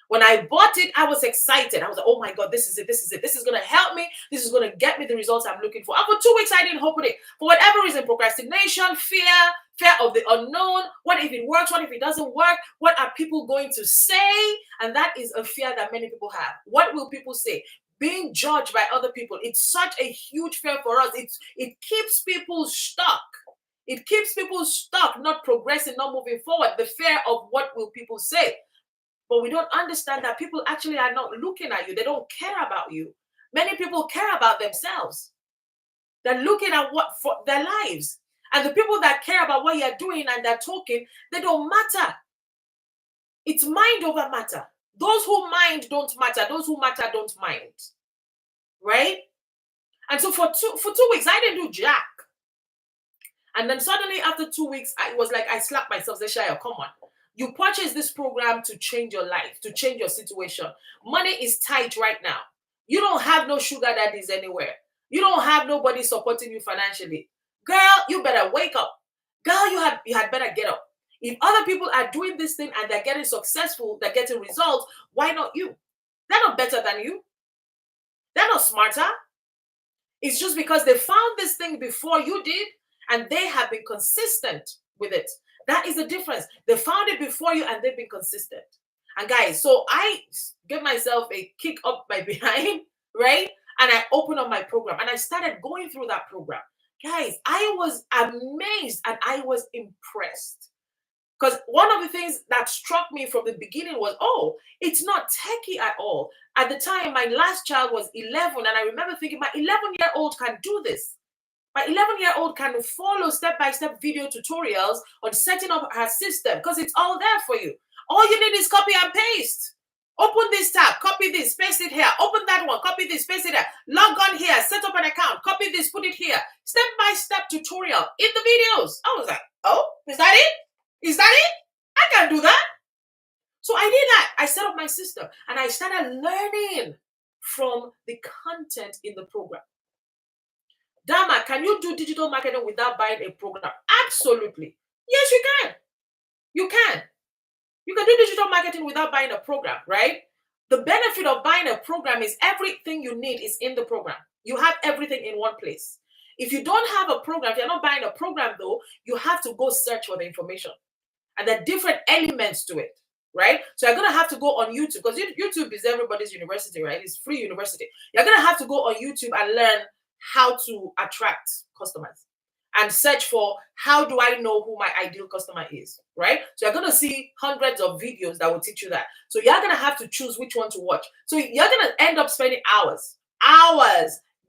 When I bought it, I was excited. I was like, oh my God, this is it. This is it. This is going to help me. This is going to get me the results I'm looking for. And for 2 weeks, I didn't open it. For whatever reason, procrastination, fear of the unknown. What if it works? What if it doesn't work? What are people going to say? And that is a fear that many people have. What will people say? Being judged by other people. It's such a huge fear for us. It keeps people stuck. It keeps people stuck, not progressing, not moving forward. The fear of what will people say. But we don't understand that people actually are not looking at you. They don't care about you. Many people care about themselves. They're looking at what for their lives. And the people that care about what you're doing and they're talking, they don't matter. It's mind over matter. Those who mind don't matter. Those who matter don't mind. Right? And so for two weeks, I didn't do jack. And then suddenly after 2 weeks, I was like, I slapped myself. Say, Shaya, come on. You purchase this program to change your life, to change your situation. Money is tight right now. You don't have no sugar daddies anywhere. You don't have nobody supporting you financially. Girl, you better wake up. Girl, you had better get up. If other people are doing this thing and they're getting successful, they're getting results, why not you? They're not better than you. They're not smarter. It's just because they found this thing before you did and they have been consistent with it. That is the difference. They found it before you and they've been consistent. And guys, so I give myself a kick up my behind, right? And I opened up my program and I started going through that program. Guys, I was amazed and I was impressed. Because one of the things that struck me from the beginning was, oh, it's not techie at all. At the time, my last child was 11, and I remember thinking, my 11-year-old can do this. My 11-year-old can follow step-by-step video tutorials on setting up her system because it's all there for you. All you need is copy and paste. Open this tab, copy this, paste it here. Open that one, copy this, paste it there. Log on here, set up an account, copy this, put it here. Step-by-step tutorial in the videos. I was like, oh, is that it? Is that it? I can do that. So I did that. I set up my system and I started learning from the content in the program. Dama, can you do digital marketing without buying a program? Absolutely. Yes, you can. You can. You can do digital marketing without buying a program, right? The benefit of buying a program is everything you need is in the program. You have everything in one place. If you don't have a program, if you're not buying a program though, you have to go search for the information. And there are different elements to it, right? So you're going to have to go on YouTube because YouTube is everybody's university, right? It's free university. You're going to have to go on YouTube and learn how to attract customers and search for how do I know who my ideal customer is, right? So you're going to see hundreds of videos that will teach you that. So you're going to have to choose which one to watch. So you're going to end up spending hours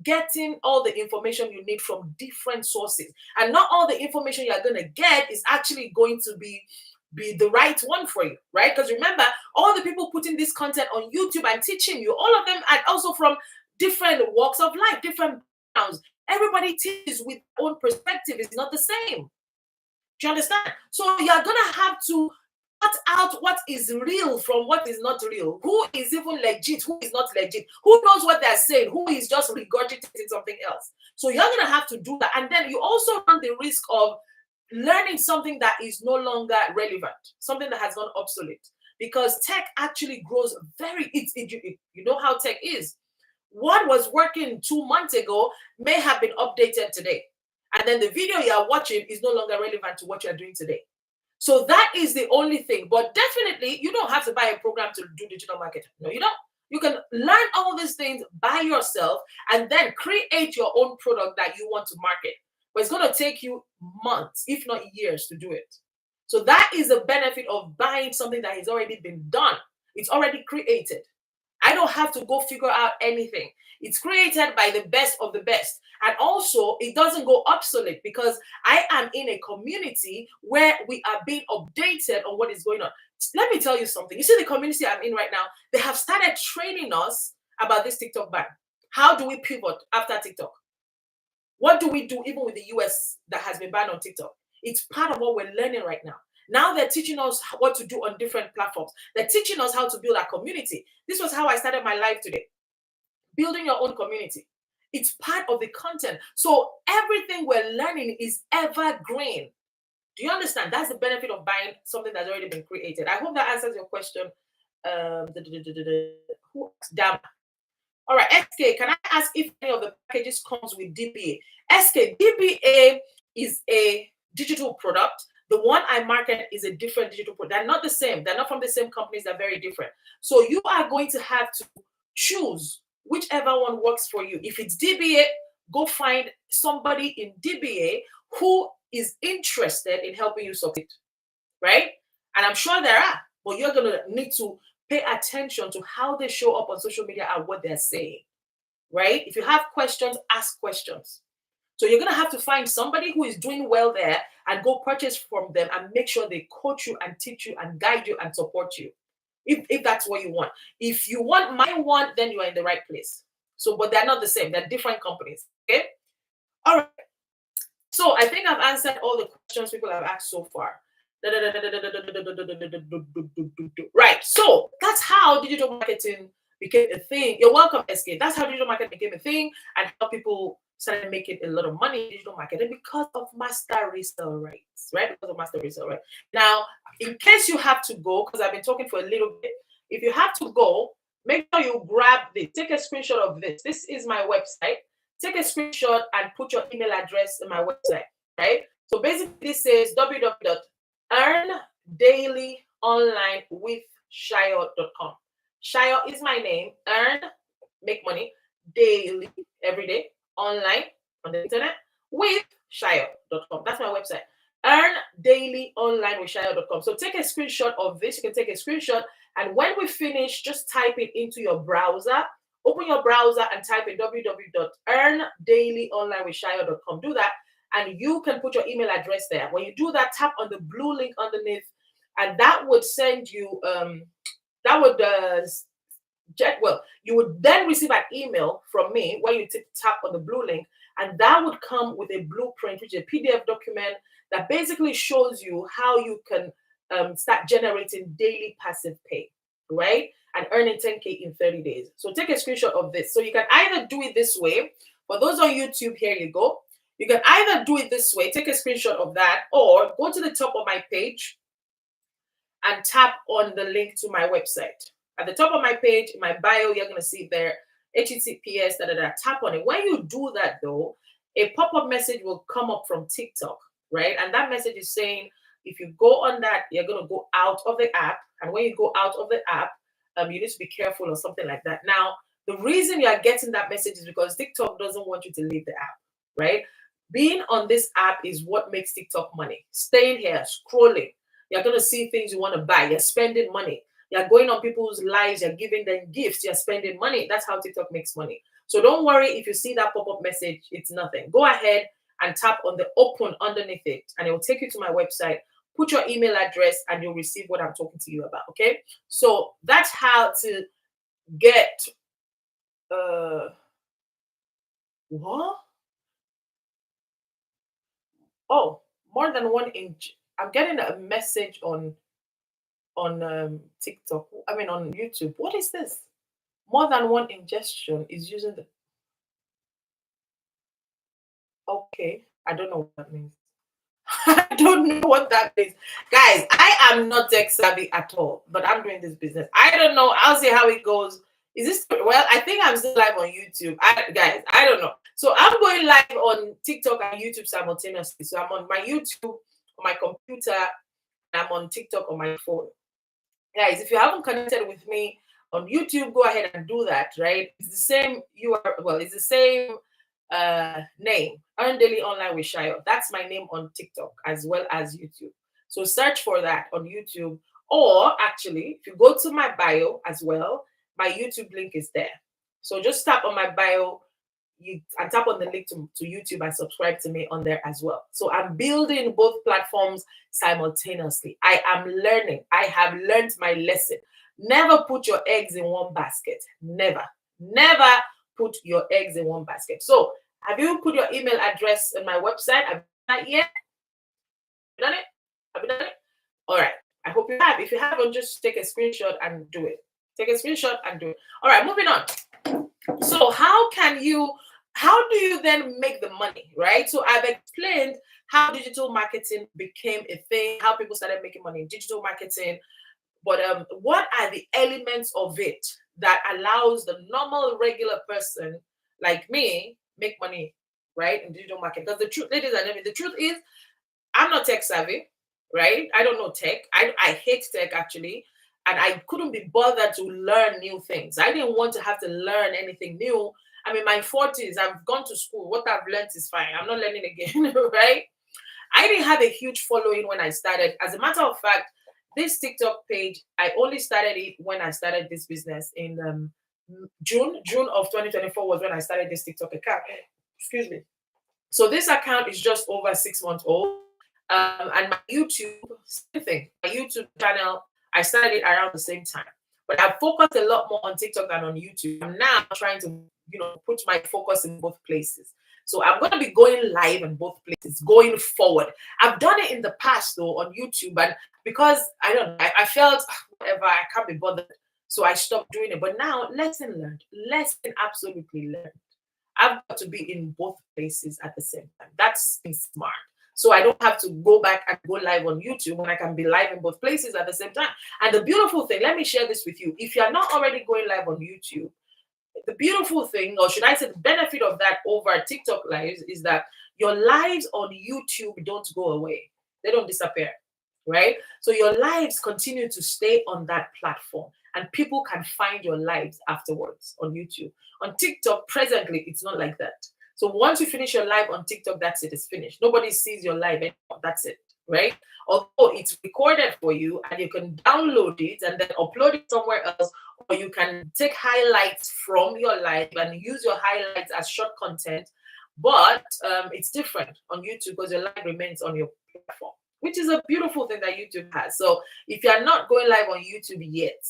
getting all the information you need from different sources. And not all the information you're going to get is actually going to be the right one for you, right? Because remember, all the people putting this content on YouTube and teaching you, all of them are also from different walks of life, different backgrounds. Everybody teaches with their own perspective. It's not the same. Do you understand? So you're going to have to cut out what is real from what is not real. Who is even legit? Who is not legit? Who knows what they're saying? Who is just regurgitating something else? So you're going to have to do that. And then you also run the risk of learning something that is no longer relevant, something that has gone obsolete. Because tech actually grows you know how tech is. What was working 2 months ago may have been updated today. And then the video you are watching is no longer relevant to what you're doing today. So that is the only thing. But definitely, you don't have to buy a program to do digital marketing. No, you don't. You can learn all these things by yourself and then create your own product that you want to market. But it's going to take you months, if not years, to do it. So that is the benefit of buying something that has already been done. It's already created. I don't have to go figure out anything. It's created by the best of the best. And also, it doesn't go obsolete because I am in a community where we are being updated on what is going on. Let me tell you something. You see the community I'm in right now, they have started training us about this TikTok ban. How do we pivot after TikTok? What do we do even with the US that has been banned on TikTok? It's part of what we're learning right now. Now they're teaching us what to do on different platforms. They're teaching us how to build our community. This was how I started my life today. Building your own community. It's part of the content. So everything we're learning is evergreen. Do you understand? That's the benefit of buying something that's already been created. I hope that answers your question. Who asked? Damn. All right, SK, can I ask if any of the packages comes with DBA? SK, DBA is a digital product. The one I market is a different digital product. They're not the same. They're not from the same companies. They're very different. So you are going to have to choose whichever one works for you. If it's DBA, go find somebody in DBA who is interested in helping you succeed, right? And I'm sure there are, but you're going to need to pay attention to how they show up on social media and what they're saying, right? If you have questions, ask questions. So you're going to have to find somebody who is doing well there and go purchase from them and make sure they coach you and teach you and guide you and support you. If that's what you want. If you want my one, then you are in the right place. So, but they're not the same. They're different companies. Okay. All right. So I think I've answered all the questions people have asked so far. Right. So that's how digital marketing became a thing. You're welcome, SK. That's how digital marketing became a thing and how people started making a lot of money in digital marketing because of master resale rates, right? Because of master resale rate. Now, in case you have to go, because I've been talking for a little bit, if you have to go, make sure you grab this. Take a screenshot of this. This is my website. Take a screenshot and put your email address in my website, right? So basically, this says www.earndailyonlinewithshayo.com. Shayo is my name. Earn, make money, daily, every day, online, on the internet, with shayo.com. That's my website. Earn daily online with shayo.com. So take a screenshot of this. You can take a screenshot. And when we finish, just type it into your browser. Open your browser and type in www.earndailyonlinewithshayo.com. Do that. And you can put your email address there. When you do that, tap on the blue link underneath. And that would send you, you would then receive an email from me when you tap on the blue link, and that would come with a blueprint, which is a PDF document that basically shows you how you can start generating daily passive pay, right? And earning 10K in 30 days. So take a screenshot of this. So you can either do it this way. For those on YouTube, here you go. You can either do it this way, take a screenshot of that, or go to the top of my page and tap on the link to my website. At the top of my page, in my bio, you're going to see there, HTTPS, tap on it. When you do that, though, a pop-up message will come up from TikTok, right? And that message is saying, if you go on that, you're going to go out of the app. And when you go out of the app, you need to be careful or something like that. Now, the reason you are getting that message is because TikTok doesn't want you to leave the app, right? Being on this app is what makes TikTok money. Staying here, scrolling. You're going to see things you want to buy. You're spending money. You're going on people's lives. You're giving them gifts. You're spending money. That's how TikTok makes money. So don't worry if you see that pop-up message. It's nothing. Go ahead and tap on the open underneath it, and it will take you to my website. Put your email address, and you'll receive what I'm talking to you about, okay? So that's how to get... what? Oh, more than 1 inch. I'm getting a message on TikTok. I mean on YouTube. What is this? More than 1 ingestion is using the. Okay, I don't know what that means. I don't know what that means, guys. I am not tech savvy at all, but I'm doing this business. I don't know. I'll see how it goes. Is this well? I think I'm still live on YouTube. Guys, I don't know. So I'm going live on TikTok and YouTube simultaneously. So I'm on my YouTube on my computer, and I'm on TikTok on my phone. Guys, if you haven't connected with me on YouTube, go ahead and do that, right? It's the same URL, well, it's the same name, Earn Daily Online with Shayo. That's my name on TikTok as well as YouTube. So search for that on YouTube. Or actually, if you go to my bio as well, my YouTube link is there. So just tap on my bio, and tap on the link to YouTube and subscribe to me on there as well. So I'm building both platforms simultaneously. I am learning. I have learned my lesson. Never put your eggs in one basket. Never. Never put your eggs in one basket. So have you put your email address on my website? Have you done that yet? Have you done it? Have you done it? All right. I hope you have. If you haven't, just take a screenshot and do it. Take a screenshot and do it. All right, moving on. So how do you then make the money, right? So I've explained how digital marketing became a thing, how people started making money in digital marketing. But what are the elements of it that allows the normal, regular person like me make money, right, in digital marketing? Because the truth, ladies and gentlemen, the truth is, I'm not tech savvy, right? I don't know tech. I hate tech actually. And I couldn't be bothered to learn new things. I didn't want to have to learn anything new. I'm in my 40s. I've gone to school. What I've learned is fine. I'm not learning again, right? I didn't have a huge following when I started. As a matter of fact, this TikTok page, I only started it when I started this business in June of 2024 was when I started this TikTok account. Excuse me. So this account is just over 6 months old. And my YouTube, same thing. My YouTube channel, I started it around the same time. But I focused a lot more on TikTok than on YouTube. I'm now trying to, put my focus in both places. So I'm going to be going live in both places going forward. I've done it in the past though on YouTube, and because I don't know, I felt whatever, I can't be bothered. So I stopped doing it. But now, lesson learned. Lesson absolutely learned. I've got to be in both places at the same time. That's being smart. So I don't have to go back and go live on YouTube when I can be live in both places at the same time. And the beautiful thing, let me share this with you. If you're not already going live on YouTube, the beautiful thing, or should I say the benefit of that over TikTok lives, is that your lives on YouTube don't go away. They don't disappear, right? So your lives continue to stay on that platform, and people can find your lives afterwards on YouTube. On TikTok, presently, it's not like that. So once you finish your live on TikTok, that's it, it's finished. Nobody sees your live anymore. That's it, right? Although it's recorded for you and you can download it and then upload it somewhere else, or you can take highlights from your live and use your highlights as short content. But it's different on YouTube because your live remains on your platform, which is a beautiful thing that YouTube has. So if you're not going live on YouTube yet,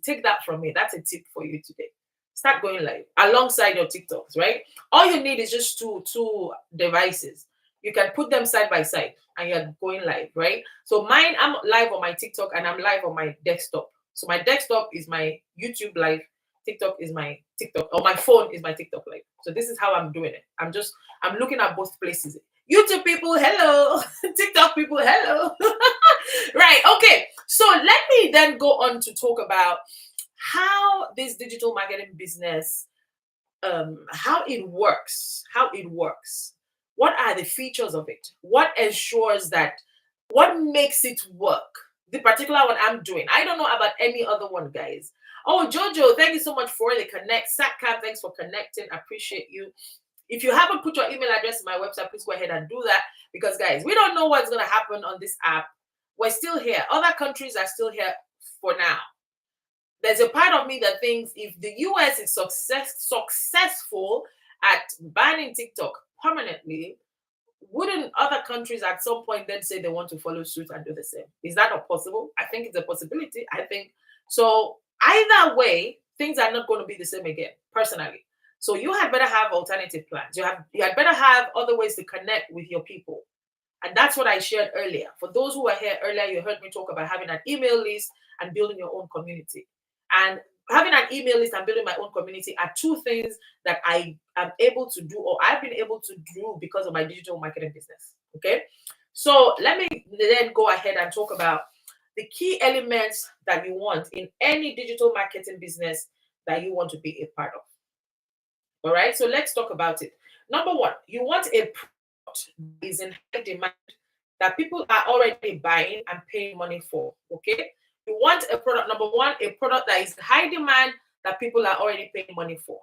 take that from me. That's a tip for you today. Start going live alongside your TikToks, right? All you need is just two devices. You can put them side by side and you're going live, right? So mine, I'm live on my TikTok and I'm live on my desktop. So my desktop is my YouTube live, TikTok is my TikTok, or my phone is my TikTok live. So this is how I'm doing it. I'm looking at both places. YouTube people, hello. TikTok people, hello. Right, okay. So let me then go on to talk about how this digital marketing business, how it works. What are the features of it? What ensures that, what makes it work? The particular one I'm doing. I don't know about any other one, guys. Oh, Jojo, thank you so much for the connect. Satcam, thanks for connecting. I appreciate you. If you haven't put your email address in my website, please go ahead and do that. Because, guys, we don't know what's going to happen on this app. We're still here. Other countries are still here for now. There's a part of me that thinks if the US is successful at banning TikTok permanently, wouldn't other countries at some point then say they want to follow suit and do the same? Is that not possible? I think it's a possibility. I think so. Either way, things are not going to be the same again, personally. So you had better have alternative plans. You had better have other ways to connect with your people. And that's what I shared earlier. For those who were here earlier, you heard me talk about having an email list and building your own community. And having an email list and building my own community are two things that I am able to do, or I've been able to do because of my digital marketing business. Okay. So let me then go ahead and talk about the key elements that you want in any digital marketing business that you want to be a part of. All right, so let's talk about it. Number one, you want a product that is in high demand, that people are already buying and paying money for. Okay, you want a product, number one, a product that is in high demand that people are already paying money for.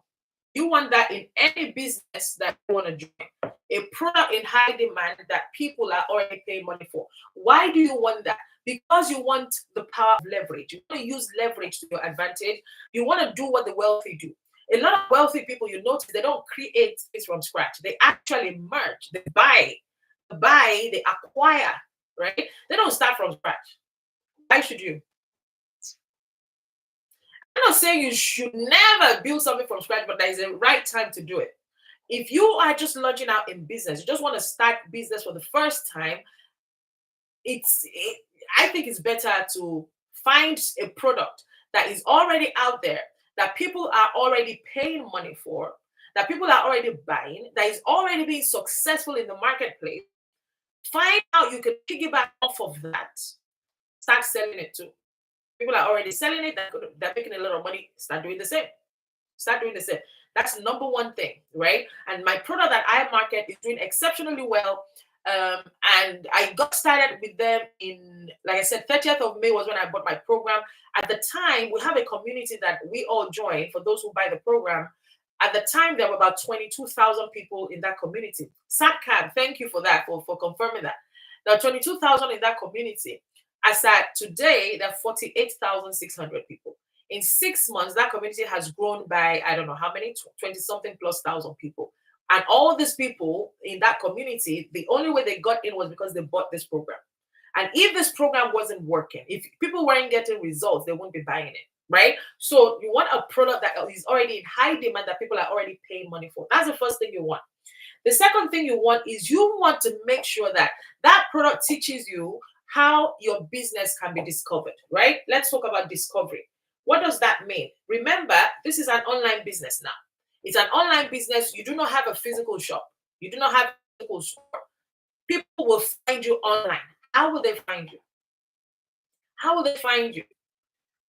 You want that in any business that you want to join. A product in high demand that people are already paying money for. Why do you want that? Because you want the power of leverage. You want to use leverage to your advantage. You want to do what the wealthy do. A lot of wealthy people, you notice, they don't create things from scratch. They actually merge. They buy, they acquire, right? They don't start from scratch. Why should you? I'm not saying you should never build something from scratch, but there is a right time to do it. If you are just launching out in business, you just want to start business for the first time, I think it's better to find a product that is already out there, that people are already paying money for, that people are already buying, that is already being successful in the marketplace. Find out you can piggyback off of that, start selling it too. People are already selling it, they're making a lot of money, start doing the same. Start doing the same. That's number one thing, right? And my product that I market is doing exceptionally well. And I got started with them in, like I said, 30th of May was when I bought my program. At the time, we have a community that we all join for those who buy the program. At the time, there were about 22,000 people in that community. SATCAM, thank you for that, for confirming that. There are 22,000 in that community. As at today, there are 48,600 people. In 6 months, that community has grown by, I don't know how many, 20 something plus thousand people. And all these people in that community, the only way they got in was because they bought this program. And if this program wasn't working, if people weren't getting results, they wouldn't be buying it, right? So you want a product that is already in high demand, that people are already paying money for. That's the first thing you want. The second thing you want is you want to make sure that that product teaches you how your business can be discovered, right? Let's talk about discovery. What does that mean? Remember, this is an online business now. It's an online business. You do not have a physical shop. You do not have a physical store. People will find you online. How will they find you? How will they find you?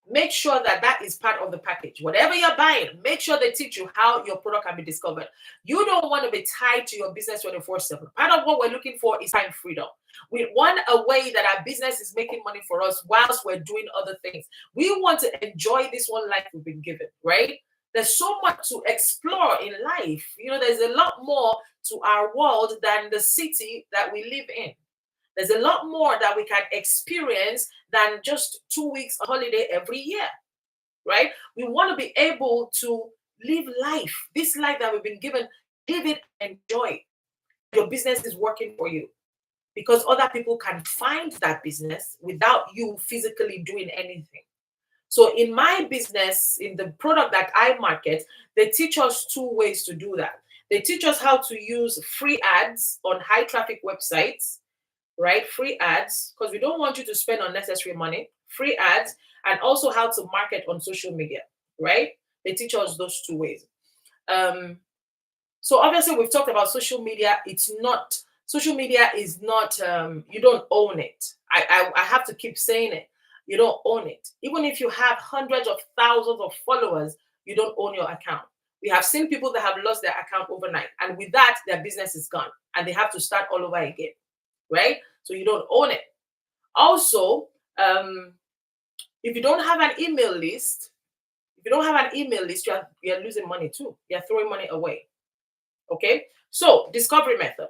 Make sure that that is part of the package. Whatever you're buying, make sure they teach you how your product can be discovered. You don't want to be tied to your business 24/7. Part of what we're looking for is time freedom. We want a way that our business is making money for us whilst we're doing other things. We want to enjoy this one life we've been given, right? There's so much to explore in life. You know, there's a lot more to our world than the city that we live in. There's a lot more that we can experience than just 2 weeks holiday every year, right? We want to be able to live life, this life that we've been given, live it, enjoy. Your business is working for you because other people can find that business without you physically doing anything. So in my business, in the product that I market, they teach us two ways to do that. They teach us how to use free ads on high traffic websites, right? Free ads, because we don't want you to spend unnecessary money. Free ads, and also how to market on social media, right? They teach us those two ways. So obviously we've talked about social media. Social media is not, you don't own it. I have to keep saying it. You don't own it. Even if you have hundreds of thousands of followers, you don't own your account. We have seen people that have lost their account overnight, and with that, their business is gone, and they have to start all over again, right? So you don't own it. Also, if you don't have an email list, you're losing money too. You're throwing money away. Okay. So discovery method.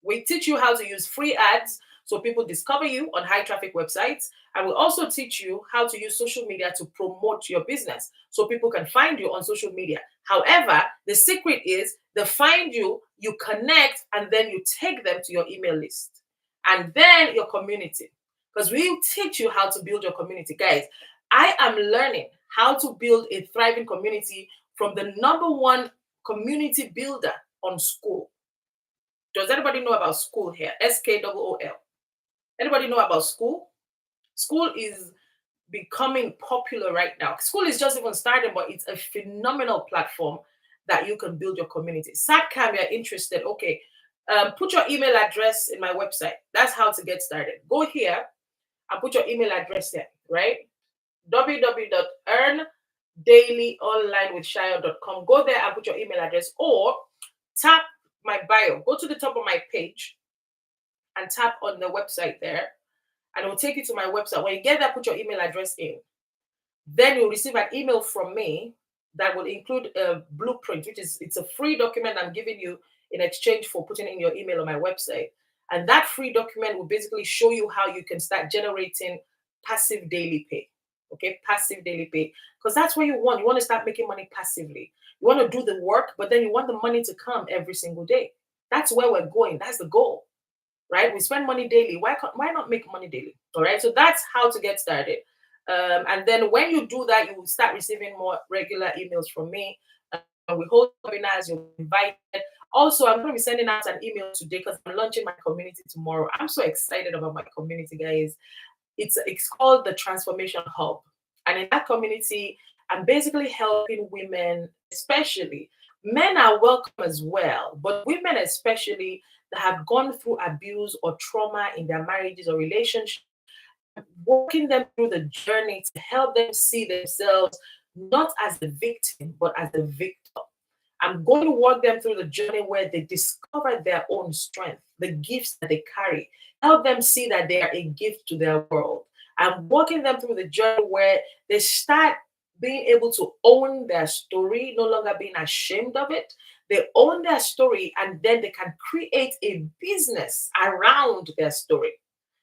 We teach you how to use free ads so people discover you on high traffic websites. And we also teach you how to use social media to promote your business so people can find you on social media. However, the secret is they find you, you connect, and then you take them to your email list and then your community. Because we teach you how to build your community. Guys, I am learning how to build a thriving community from the number one community builder on Skool. Does anybody know about Skool here? Skool. Anybody know about Skool? Skool is becoming popular right now. Skool is just even starting, but it's a phenomenal platform that you can build your community. SATCAM, you're interested. Okay. Put your email address in my website. That's how to get started. Go here and put your email address there, right? www.earn dailyonlinewithshayo.com. Go there and put your email address, or tap my bio. Go to the top of my page and tap on the website there, and it will take you to my website. When you get there, put your email address in. Then you'll receive an email from me that will include a blueprint, which is it's a free document I'm giving you in exchange for putting in your email on my website. And that free document will basically show you how you can start generating passive daily pay. Okay, passive daily pay. Because that's what you want. You want to start making money passively. You want to do the work, but then you want the money to come every single day. That's where we're going. That's the goal, right? We spend money daily. Why not make money daily? All right. So that's how to get started. And then when you do that, you will start receiving more regular emails from me. We hold webinars, you're invited. Also, I'm going to be sending out an email today because I'm launching my community tomorrow. I'm so excited about my community, guys. It's called the Transformation Hub. And in that community, I'm basically helping women, especially. Men are welcome as well, but women especially that have gone through abuse or trauma in their marriages or relationships, walking them through the journey to help them see themselves not as the victim, but as the victor. I'm going to walk them through the journey where they discover their own strength, the gifts that they carry, help them see that they are a gift to their world. I'm walking them through the journey where they start being able to own their story, no longer being ashamed of it. They own their story, and then they can create a business around their story.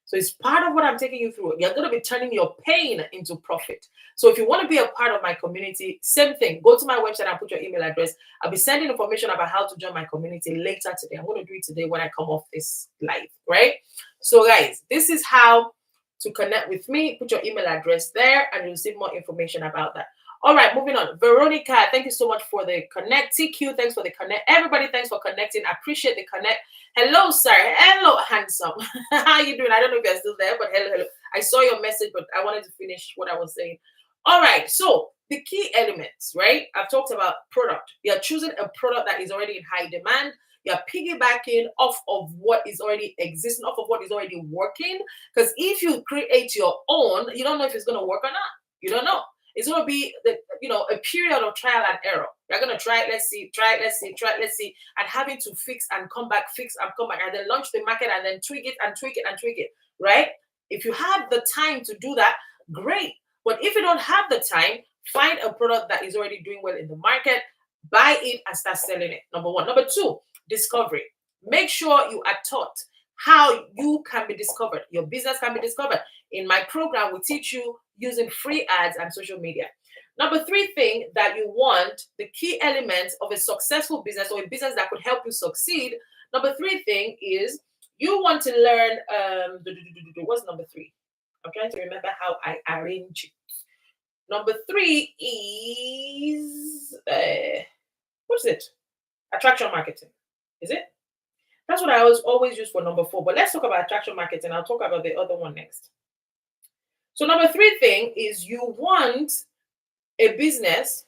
So it's part of what I'm taking you through. You're going to be turning your pain into profit. So if you want to be a part of my community, same thing. Go to my website and put your email address. I'll be sending information about how to join my community later today. I'm going to do it today when I come off this live, right? So guys, this is how to connect with me. Put your email address there and you'll receive more information about that. All right, moving on. Veronica, thank you so much for the connect. TQ, thanks for the connect. Everybody, thanks for connecting. I appreciate the connect. Hello, sir. Hello, handsome. How you doing? I don't know if you're still there, but hello. I saw your message, but I wanted to finish what I was saying. All right, so the key elements, right? I've talked about product. You're choosing a product that is already in high demand. You're piggybacking off of what is already existing, off of what is already working. Because if you create your own, you don't know if it's going to work or not. You don't know. It's going to be, a period of trial and error. You're going to try it, let's see, try it, let's see, try it, let's see, and having to fix and come back, and then launch the market and then tweak it and tweak it and tweak it, right? If you have the time to do that, great. But if you don't have the time, find a product that is already doing well in the market, buy it and start selling it. Number one. Number two, discovery. Make sure you are taught how you can be discovered. Your business can be discovered. In my program, we teach you using free ads and social media. Number three thing that you want, the key elements of a successful business or a business that could help you succeed. Number three thing is you want to learn, what's number three? I'm trying to remember how I arrange it. Number three is, what's it? Attraction marketing. Is it? That's what I always use for number four. But let's talk about attraction marketing. I'll talk about the other one next. So number three thing is you want a business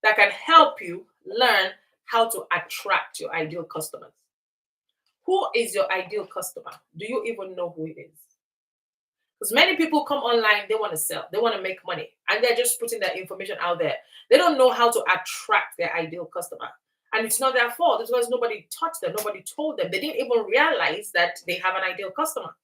that can help you learn how to attract your ideal customers. Who is your ideal customer? Do you even know who it is? Because many people come online, they want to sell, they want to make money, and they're just putting their information out there. They don't know how to attract their ideal customer. And it's not their fault. It's because nobody taught them, nobody told them. They didn't even realize that they have an ideal customer.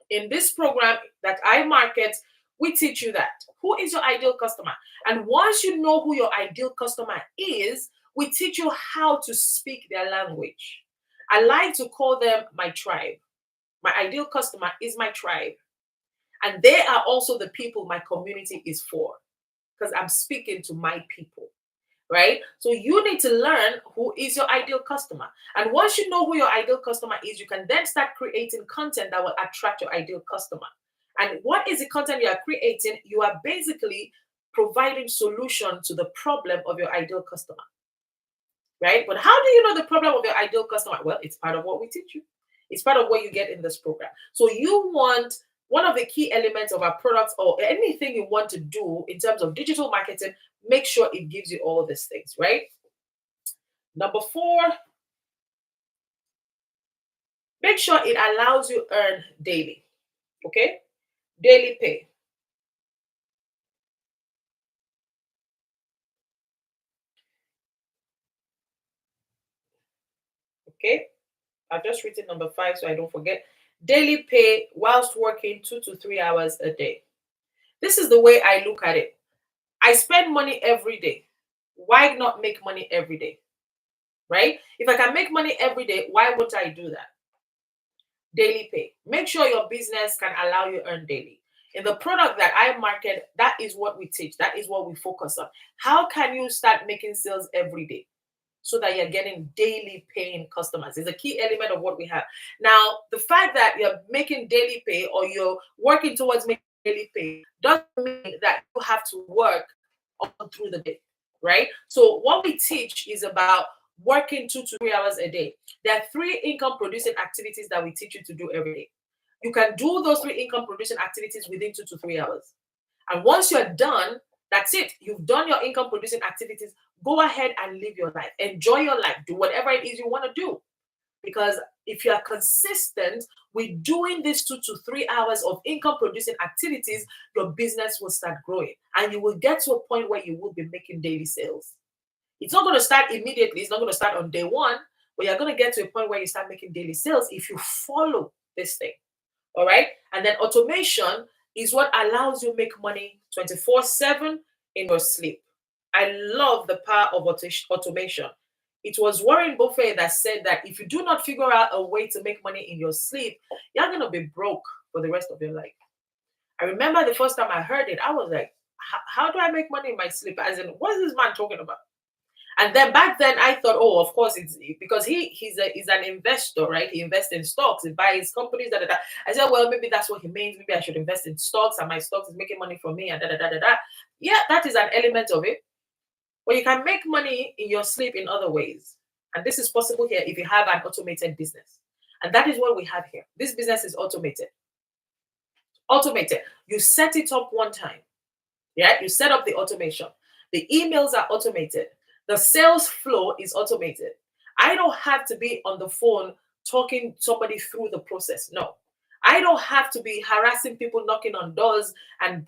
In this program that I market, we teach you that. Who is your ideal customer? And once you know who your ideal customer is, we teach you how to speak their language. I like to call them my tribe. My ideal customer is my tribe. And they are also the people my community is for, because I'm speaking to my people, right? So you need to learn who is your ideal customer. And once you know who your ideal customer is, you can then start creating content that will attract your ideal customer. And what is the content you are creating? You are basically providing solution to the problem of your ideal customer, right? But how do you know the problem of your ideal customer? Well, it's part of what we teach you. It's part of what you get in this program. So you want one of the key elements of our products or anything you want to do in terms of digital marketing, make sure it gives you all these things, right? Number four, make sure it allows you earn daily, okay? Daily pay. Okay, I've just written number 5 so I don't forget. Daily pay whilst working 2 to 3 hours a day. This is the way I look at it. I spend money every day. Why not make money every day? Right? If I can make money every day, why won't I do that? Daily pay. Make sure your business can allow you earn daily. In the product that I market, that is what we teach. That is what we focus on. How can you start making sales every day so that you're getting daily paying customers? Is a key element of what we have. Now, the fact that you're making daily pay or you're working towards making daily pay doesn't mean that you have to work all through the day, right? So what we teach is about working 2 to 3 hours a day. There are 3 income producing activities that we teach you to do every day. You can do those 3 income producing activities within 2 to 3 hours. And once you're done, that's it. You've done your income producing activities. Go ahead and live your life. Enjoy your life. Do whatever it is you want to do. Because if you are consistent with doing these 2 to 3 hours of income producing activities, your business will start growing and you will get to a point where you will be making daily sales. It's not going to start immediately, it's not going to start on day one, but you're going to get to a point where you start making daily sales if you follow this thing. All right. And then automation is what allows you make money 24/7 in your sleep. I love the power of automation. It was Warren Buffett that said that if you do not figure out a way to make money in your sleep, you're going to be broke for the rest of your life. I remember the first time I heard it, I was like, how do I make money in my sleep? As in, what is this man talking about? And then back then I thought, oh, of course, it's because he's an investor, right? He invests in stocks, he buys companies, da da da. I said, well, maybe that's what he means. Maybe I should invest in stocks, and my stocks is making money for me, and da da da da da. Yeah, that is an element of it. But you can make money in your sleep in other ways. And this is possible here if you have an automated business. And that is what we have here. This business is automated. Automated. You set it up one time. Yeah, you set up the automation. The emails are automated. The sales flow is automated. I don't have to be on the phone talking somebody through the process. No. I don't have to be harassing people, knocking on doors and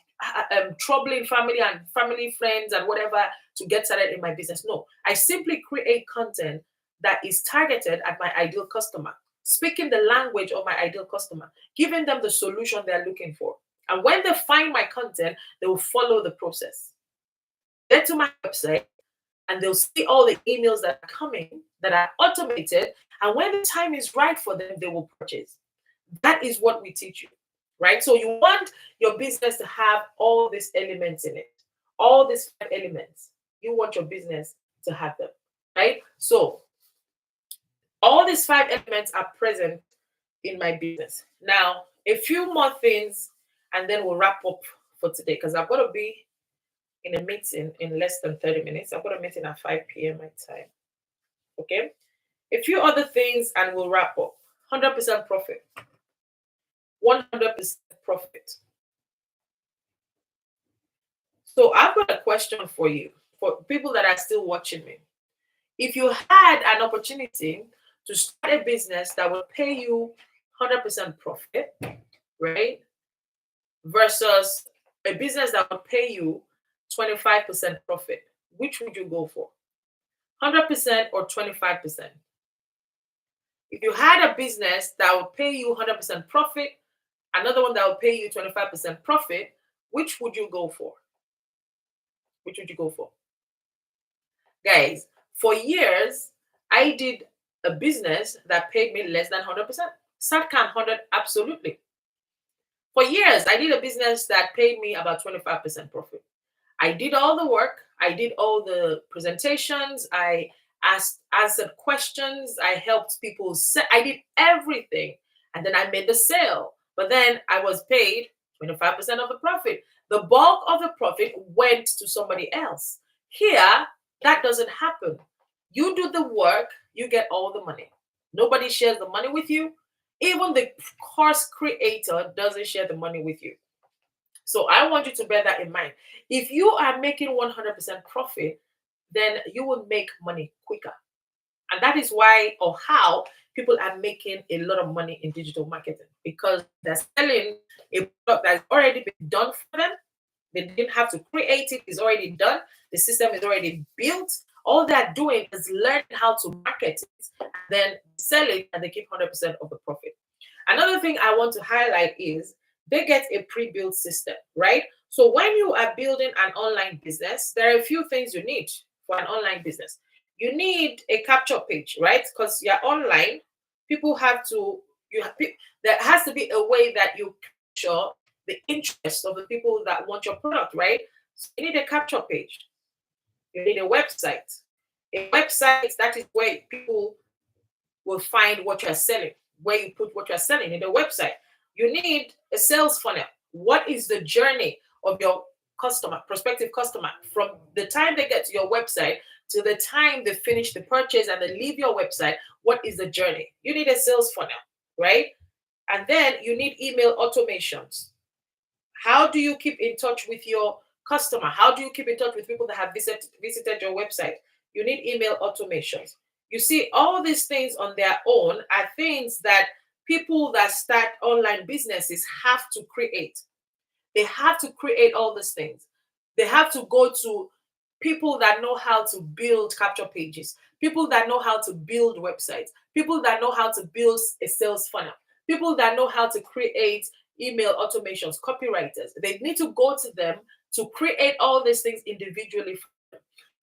troubling family and family friends and whatever to get started in my business. No, I simply create content that is targeted at my ideal customer, speaking the language of my ideal customer, giving them the solution they're looking for. And when they find my content, they will follow the process. Get to my website and they'll see all the emails that are coming that are automated. And when the time is right for them, they will purchase. That is what we teach you, right? So you want your business to have all these elements in it, all these 5 elements. You want your business to have them, right? So all these 5 elements are present in my business. Now, a few more things, and then we'll wrap up for today because I've got to be in a meeting in less than 30 minutes. I've got a meeting at 5 p.m. my time. Okay? A few other things, and we'll wrap up. 100% profit. 100% profit. So I've got a question for you, for people that are still watching me. If you had an opportunity to start a business that would pay you 100% profit, right, versus a business that would pay you 25% profit, which would you go for? 100% or 25%? If you had a business that would pay you 100% profit, another one that would pay you 25% profit, which would you go for? Which would you go for? Guys, for years, I did a business that paid me less than 100%. SatCam 100, absolutely. For years, I did a business that paid me about 25% profit. I did all the work. I did all the presentations. I answered questions. I helped people. I did everything. And then I made the sale. But then I was paid 25% of the profit. The bulk of the profit went to somebody else. Here, that doesn't happen. You do the work, you get all the money. Nobody shares the money with you. Even the course creator doesn't share the money with you. So I want you to bear that in mind. If you are making 100% profit, then you will make money quicker. And that is why or how people are making a lot of money in digital marketing, because they're selling a product that's already been done for them. They didn't have to create it. It's already done. The system is already built. All they're doing is learning how to market it. And then sell it and they keep 100% of the profit. Another thing I want to highlight is they get a pre-built system, right? So when you are building an online business, there are a few things you need for an online business. You need a capture page, right? Because you're online, people have to, there has to be a way that you capture the interest of the people that want your product, right? So you need a capture page. You need a website. A website, that is where people will find what you're selling, where you put what you're selling in the website. You need a sales funnel. What is the journey of your customer, prospective customer, from the time they get to your website to the time they finish the purchase and they leave your website? What is the journey? You need a sales funnel, right? And then you need email automations. How do you keep in touch with your customer? How do you keep in touch with people that have visited your website? You need email automations. You see, all these things on their own are things that people that start online businesses have to create. They have to create all these things. They have to go to people that know how to build capture pages, people that know how to build websites, people that know how to build a sales funnel, people that know how to create email automations, copywriters. They need to go to them to create all these things individually.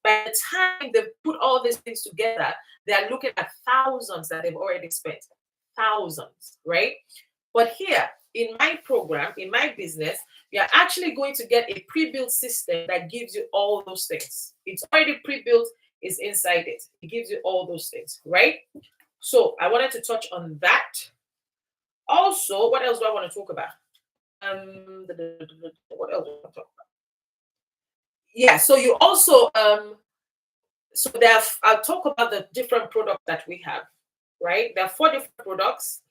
By the time they put all these things together, they are looking at thousands that they've already spent. Thousands, right? But here in my program, in my business, you're actually going to get a pre-built system that gives you all those things. It's already pre-built, it's inside it. It gives you all those things, right? So I wanted to touch on that. Also, what else do I want to talk about? What else do I want to talk about? Yeah, so you also so there I'll talk about the different products that we have, right? There are 4 different products,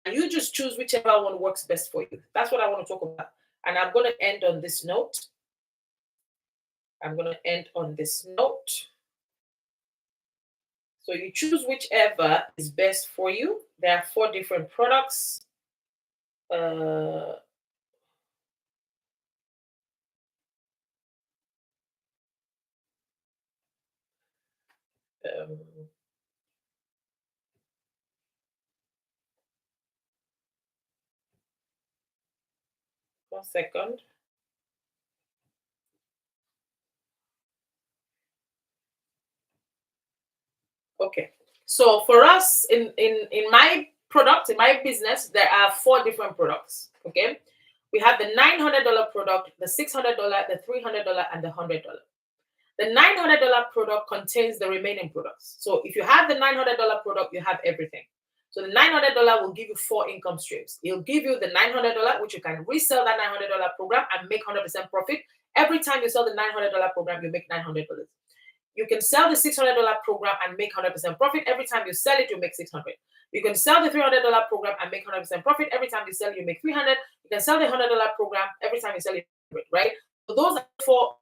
and you just choose whichever one works best for you. That's what I want to talk about. And I'm going to end on this note. So you choose whichever is best for you. There are 4 different products. Um, 1 second. Okay. So for us in my product, in my business, there are 4 different products. Okay. We have the $900 product, the $600, the $300, and the $100. The $900 product contains the remaining products. So if you have the $900 product, you have everything. So the $900 will give you 4 income streams. It'll give you the $900, which you can resell that $900 program and make 100% profit. Every time you sell the $900 program, you make $900. You can sell the $600 program and make 100% profit. Every time you sell it, you make $600. You can sell the $300 program and make 100% profit. Every time you sell, you make $300. You can sell the $100 program. Every time you sell it, right? So those are 4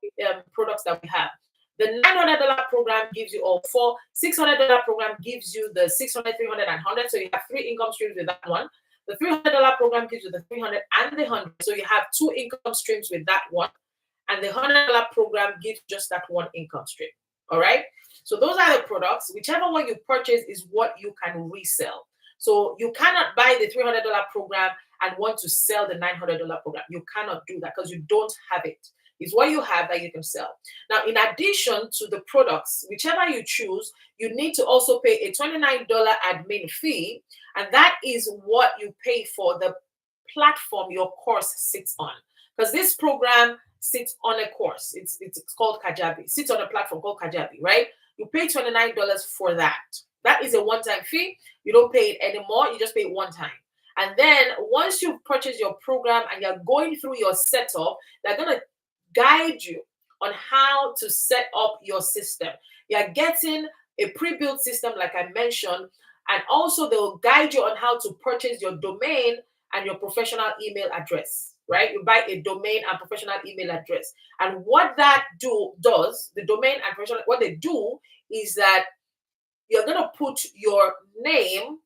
products that we have. The $900 program gives you all 4. $600 program gives you the 600, 300, and 100. So you have 3 income streams with that one. The $300 program gives you the 300 and the 100. So you have 2 income streams with that one. And the $100 program gives just that 1 income stream. All right. So those are the products. Whichever one you purchase is what you can resell. So you cannot buy the $300 program and want to sell the $900 program. You cannot do that because you don't have it. It's what you have that you can sell. Now, in addition to the products, whichever you choose, you need to also pay a $29 admin fee. And that is what you pay for the platform your course sits on. Because this program sits on a course. It's called Kajabi. Sits on a platform called Kajabi, right? You pay $29 for that. That is a one-time fee. You don't pay it anymore. You just pay it one time. And then once you purchase your program and you're going through your setup, they're going to guide you on how to set up your system. You're getting a pre-built system, like I mentioned, and also they'll guide you on how to purchase your domain and your professional email address, right? You buy a domain and professional email address. And what that does, the domain and professional, what they do is that you're going to put your name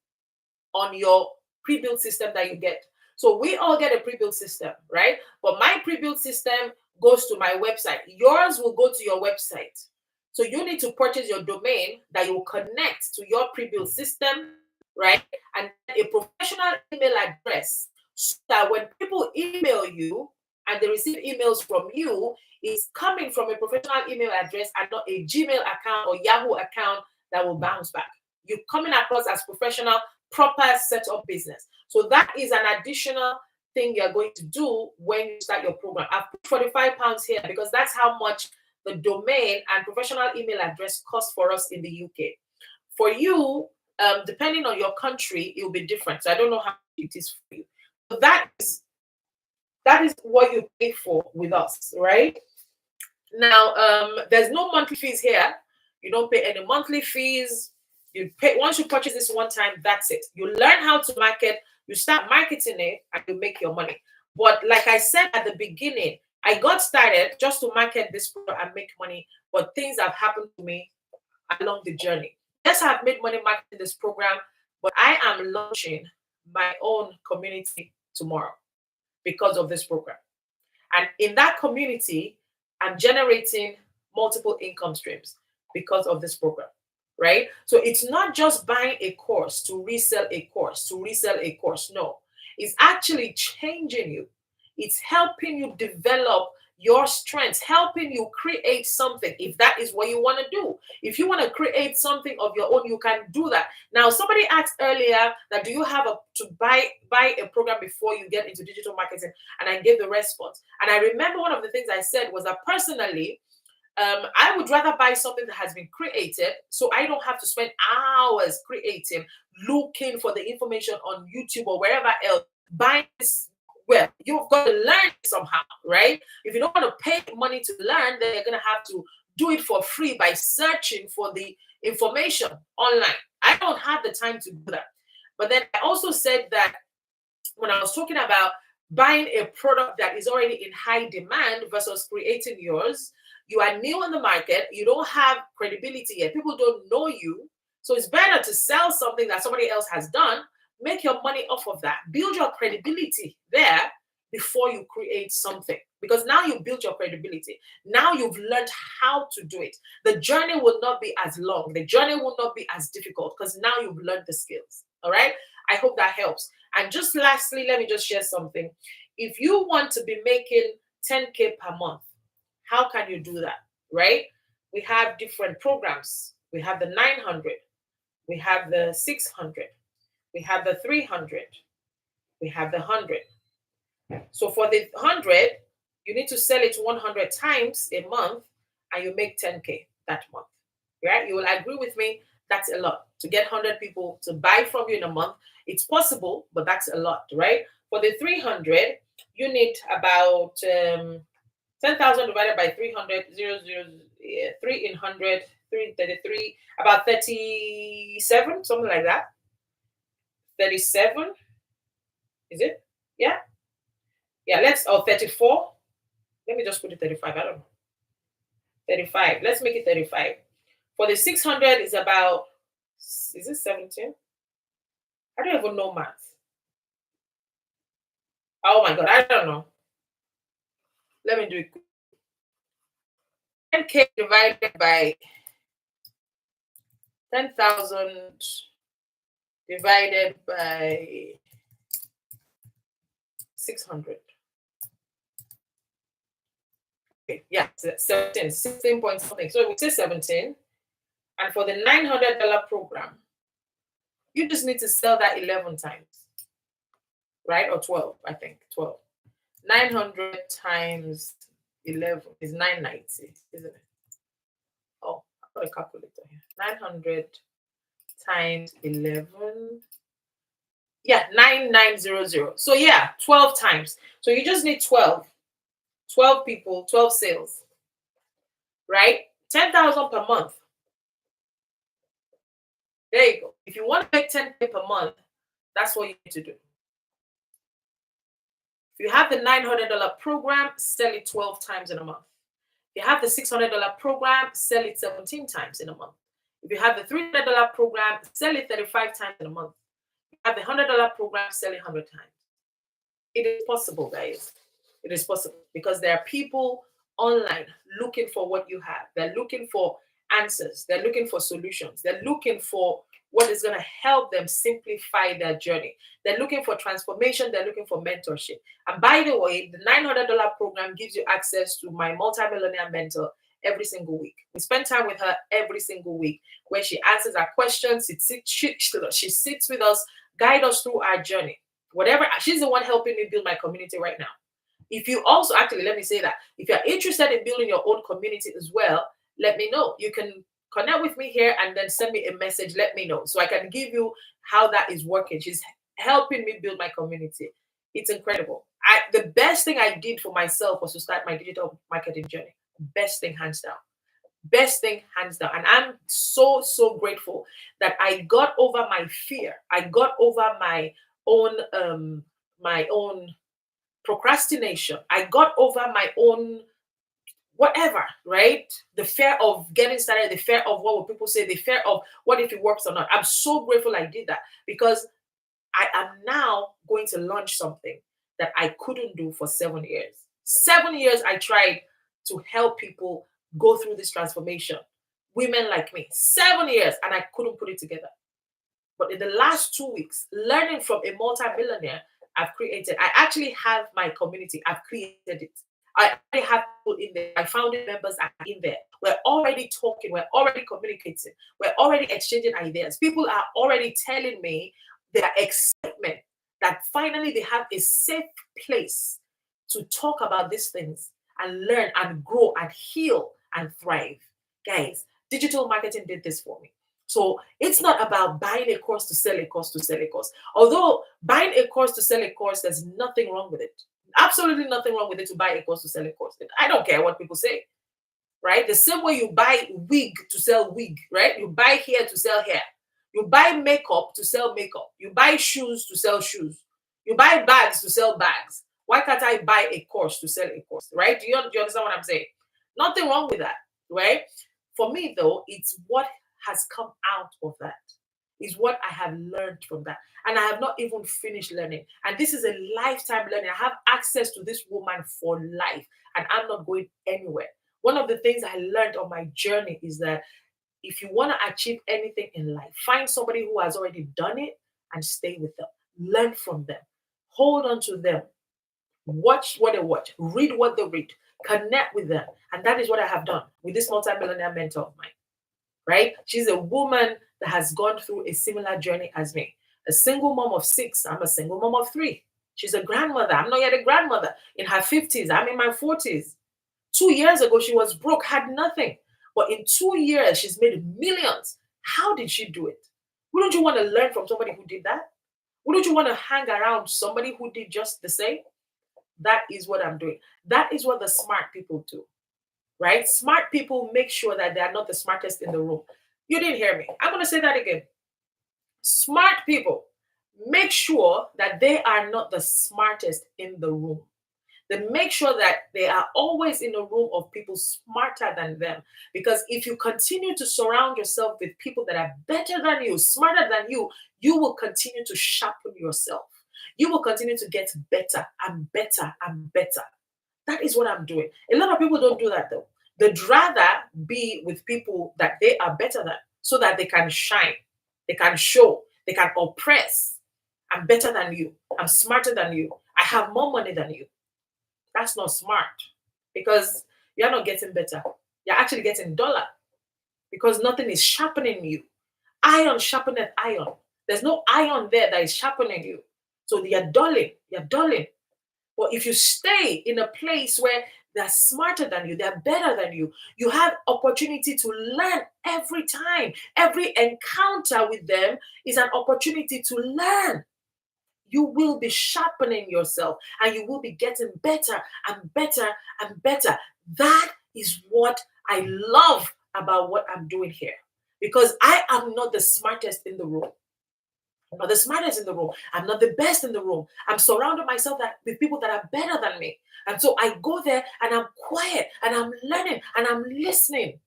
on your pre-built system that you get. So we all get a pre-built system, right? But my pre-built system goes to my website. Yours will go to your website. So you need to purchase your domain that you will connect to your pre-built system, right? And a professional email address so that when people email you and they receive emails from you, it's coming from a professional email address and not a Gmail account or Yahoo account that will bounce back. You're coming across as professional, proper setup business. So that is an additional thing you're going to do when you start your program. I've put £45 here because that's how much the domain and professional email address cost for us in the UK. For you, depending on your country, it will be different. So I don't know how it is for you. So that is what you pay for with us, right? Now, there's no monthly fees here. You don't pay any monthly fees. You pay once you purchase this one time, that's it. You learn how to market, you start marketing it, and you make your money. But like I said at the beginning, I got started just to market this product and make money, but things have happened to me along the journey. Yes, I've made money marketing this program, but I am launching my own community tomorrow because of this program. And in that community, I'm generating multiple income streams because of this program, right? So it's not just buying a course to resell a course, to resell a course. No, it's actually changing you. It's helping you develop your strengths, helping you create something if that is what you want to do. If you want to create something of your own, you can do that. Now, somebody asked earlier that do you have to buy a program before you get into digital marketing? And I gave the response. And I remember one of the things I said was that personally, I would rather buy something that has been created so I don't have to spend hours creating, looking for the information on YouTube or wherever else, buying this. Well, you've got to learn somehow, right? If you don't want to pay money to learn, then you're going to have to do it for free by searching for the information online. I don't have the time to do that. But then I also said that when I was talking about buying a product that is already in high demand versus creating yours, you are new in the market, you don't have credibility yet, people don't know you. So it's better to sell something that somebody else has done, make your money off of that, build your credibility there before you create something. Because now you built your credibility. Now you've learned how to do it. The journey will not be as long. The journey will not be as difficult because now you've learned the skills. All right. I hope that helps. And just lastly, let me just share something. If you want to be making 10K per month, how can you do that? Right? We have different programs. We have the 900. We have the 600. We have the 300. We have the 100. So for the 100, you need to sell it 100 times a month and you make 10K that month. Right? You will agree with me. That's a lot. To get 100 people to buy from you in a month, it's possible, but that's a lot, right? For the 300, you need about 10,000 divided by 300, 3 in 100, 333, about 37, something like that. 37, is it? Yeah. Yeah, 34. Let me just put it 35. I don't know. 35. Let's make it 35. For the 600 is about, is it 17? I don't even know math. Oh my God, I don't know. Let me do it. 10K divided by 10,000 divided by 600. Okay, yeah, 17, 16 point something. So we say 17. And for the $900 program, you just need to sell that 11 times, right? Or 12, I think, 12. 900 times 11 is 990, isn't it? Oh, I've got a calculator here. 900 times 11. Yeah, 9900. So yeah, 12 times. So you just need 12. 12 people, 12 sales, right? 10,000 per month. There you go. If you want to make 10K per month, that's what you need to do. If you have the $900 program, sell it 12 times in a month. If you have the $600 program, sell it 17 times in a month. If you have the $300 program, sell it 35 times in a month. If you have the $100 program, sell it 100 times. It is possible, guys. It is possible because there are people online looking for what you have. They're looking for answers. They're looking for solutions. They're looking for what is going to help them simplify their journey. They're looking for transformation. They're looking for mentorship. And by the way, the $900 program gives you access to my multi-millionaire mentor every single week. We spend time with her every single week where she answers our questions. She sits with us, guide us through our journey. Whatever, she's the one helping me build my community right now. If you also, actually, let me say that, if you're interested in building your own community as well, let me know. You can connect with me here and then send me a message. Let me know so I can give you how that is working. She's helping me build my community. It's incredible. The best thing I did for myself was to start my digital marketing journey. Best thing, hands down. Best thing, hands down. And I'm so, so grateful that I got over my fear. I got over my own procrastination. I got over my own whatever, right? The fear of getting started, the fear of what will people say, the fear of what if it works or not. I'm so grateful I did that because I am now going to launch something that I couldn't do for 7 years. 7 years I tried to help people go through this transformation. Women like me, 7 years, and I couldn't put it together. But in the last 2 weeks, learning from a multi-millionaire, I actually have my community. I've created it. I already have people in there. My founding members are in there. We're already talking. We're already communicating. We're already exchanging ideas. People are already telling me their excitement that finally they have a safe place to talk about these things and learn and grow and heal and thrive. Guys, digital marketing did this for me. So it's not about buying a course to sell a course to sell a course. Although buying a course to sell a course, there's nothing wrong with it. Absolutely nothing wrong with it to buy a course to sell a course. I don't care what people say, right? The same way you buy wig to sell wig, right? You buy hair to sell hair. You buy makeup to sell makeup. You buy shoes to sell shoes. You buy bags to sell bags. Why can't I buy a course to sell a course, right? Do you understand what I'm saying? Nothing wrong with that, right? For me, though, it's what has come out of that. Is what I have learned from that. And I have not even finished learning. And this is a lifetime learning. I have access to this woman for life, and I'm not going anywhere. One of the things I learned on my journey is that if you want to achieve anything in life, find somebody who has already done it and stay with them. Learn from them. Hold on to them. Watch what they watch. Read what they read. Connect with them. And that is what I have done with this multi-millionaire mentor of mine. Right? She's a woman that has gone through a similar journey as me. A single mom of 6. I'm a single mom of 3. She's a grandmother. I'm not yet a grandmother. In her 50s. I'm in my 40s. 2 years ago, she was broke, had nothing. But in 2 years, she's made millions. How did she do it? Wouldn't you want to learn from somebody who did that? Wouldn't you want to hang around somebody who did just the same? That is what I'm doing. That is what the smart people do. Right? Smart people make sure that they are not the smartest in the room. You didn't hear me. I'm going to say that again. Smart people make sure that they are not the smartest in the room. They make sure that they are always in a room of people smarter than them. Because if you continue to surround yourself with people that are better than you, smarter than you will continue to sharpen yourself. You will continue to get better and better and better. That is what I'm doing. A lot of people don't do that though. They'd rather be with people that they are better than so that they can shine, they can show, they can oppress. I'm better than you. I'm smarter than you. I have more money than you. That's not smart because you're not getting better. You're actually getting duller because nothing is sharpening you. Iron sharpeneth iron. There's no iron there that is sharpening you. So you're dulling. You're dulling. But if you stay in a place where they're smarter than you, they're better than you, you have opportunity to learn every time. Every encounter with them is an opportunity to learn. You will be sharpening yourself and you will be getting better and better and better. That is what I love about what I'm doing here. Because I am not the smartest in the room. I'm not the smartest in the room. I'm not the best in the room. I'm surrounding myself with people that are better than me. And so I go there and I'm quiet and I'm learning and I'm listening.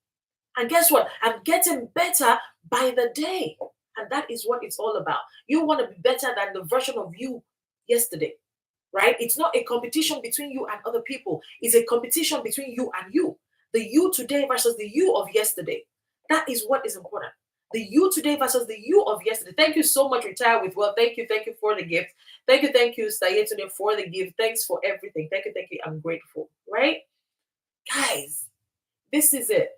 And guess what? I'm getting better by the day. And that is what it's all about. You want to be better than the version of you yesterday, right? It's not a competition between you and other people. It's a competition between you and you. The you today versus the you of yesterday. That is what is important. The you today versus the you of yesterday. Thank you so much, Retire with Well. Thank you for the gift. Thank you, Saye today for the gift. Thanks for everything. Thank you. I'm grateful. Right? Guys, this is it.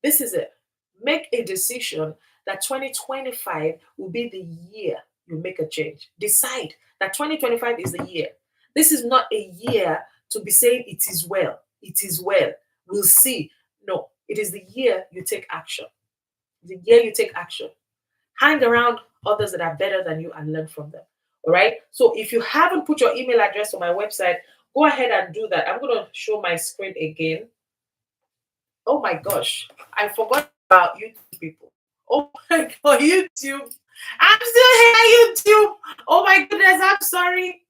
This is it. Make a decision that 2025 will be the year you make a change. Decide that 2025 is the year. This is not a year to be saying it is well. It is well. We'll see. No, it is the year you take action. The year you take action. Hang around others that are better than you and learn from them. All right. So if you haven't put your email address on my website, go ahead and do that. I'm going to show my screen again. Oh my gosh, I forgot about YouTube people. Oh my god, YouTube. I'm still here, YouTube. Oh my goodness, I'm sorry.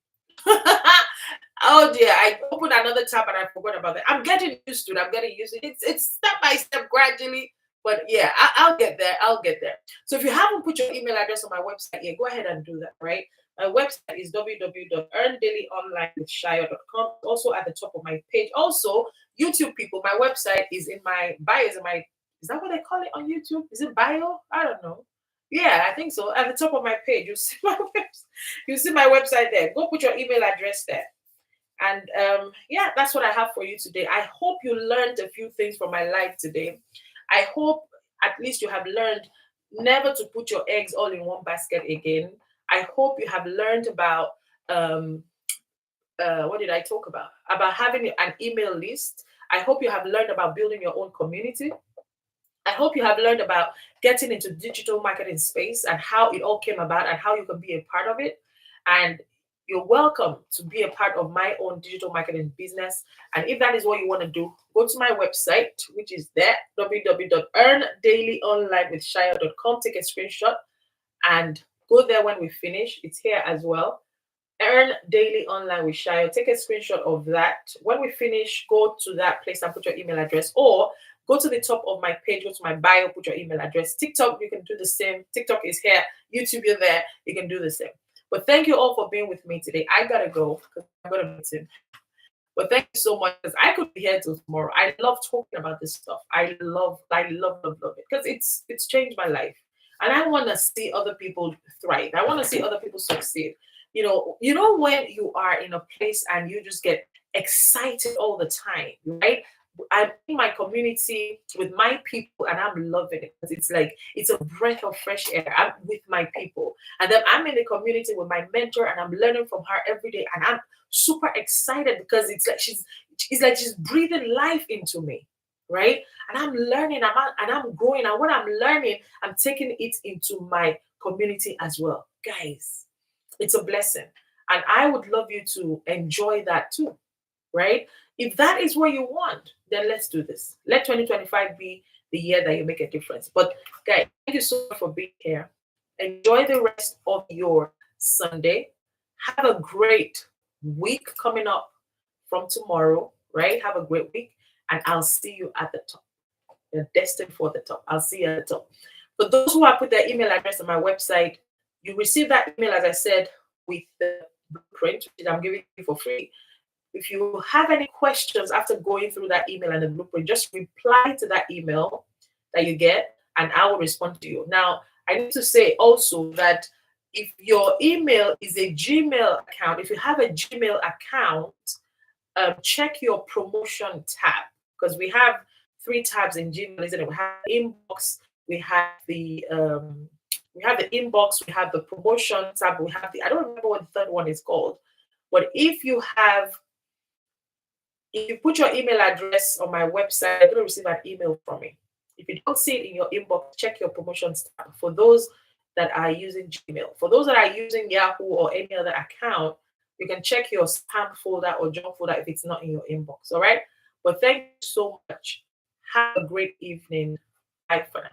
Oh dear, I opened another tab and I forgot about that. I'm getting used to it. I'm getting used to it. It's step by step gradually. But yeah, I'll get there. I'll get there. So if you haven't put your email address on my website yet, go ahead and do that, right? My website is www.earndailyonlinewithshayo.com. Also at the top of my page. Also, YouTube people, my website is in my bio. Is that what they call it on YouTube? Is it bio? I don't know. Yeah, I think so. At the top of my page, you see my website there. Go put your email address there. And yeah, that's what I have for you today. I hope you learned a few things from my life today. I hope at least you have learned never to put your eggs all in one basket again. I hope you have learned about what did I talk about? About having an email list. I hope you have learned about building your own community. I hope you have learned about getting into digital marketing space and how it all came about and how you can be a part of it. And you're welcome to be a part of my own digital marketing business. And if that is what you want to do, go to my website, which is there, www.earndailyonlinewithshayo.com. Take a screenshot and go there when we finish. It's here as well. Earn Daily Online with Shayo. Take a screenshot of that. When we finish, go to that place and put your email address, or go to the top of my page, go to my bio, put your email address. TikTok, you can do the same. TikTok is here. YouTube, you're there. You can do the same. But thank you all for being with me today. I gotta go because I'm gonna meet him. But thank you so much because I could be here till tomorrow. I love talking about this stuff. I love it because it's changed my life, and I want to see other people thrive. I want to see other people succeed. You know when you are in a place and you just get excited all the time, right? I'm in my community with my people and I'm loving it because it's like it's a breath of fresh air. I'm with my people, and then I'm in the community with my mentor and I'm learning from her every day, and I'm super excited because it's like she's breathing life into me, right? And I'm learning, and I'm growing, and what I'm learning, I'm taking it into my community as well, guys. It's a blessing. And I would love you to enjoy that too, right? If that is what you want, then let's do this. Let 2025 be the year that you make a difference. But guys, thank you so much for being here. Enjoy the rest of your Sunday. Have a great week coming up from tomorrow, right? Have a great week, and I'll see you at the top. You're destined for the top. I'll see you at the top. For those who have put their email address on my website, you receive that email, as I said, with the blueprint, which I'm giving you for free. If you have any questions after going through that email and the blueprint, just reply to that email that you get, and I will respond to you. Now, I need to say also that if your email is a Gmail account, if you have a Gmail account, check your promotion tab, because we have 3 tabs in Gmail, isn't it? We have inbox, we have the inbox, we have the promotion tab, we have I don't remember what the third one is called. But if you put your email address on my website, you're going to receive an email from me. If you don't see it in your inbox, check your promotions tab. For those that are using Gmail, for those that are using Yahoo or any other account, you can check your spam folder or junk folder if it's not in your inbox. All right. But thank you so much. Have a great evening. Bye for now.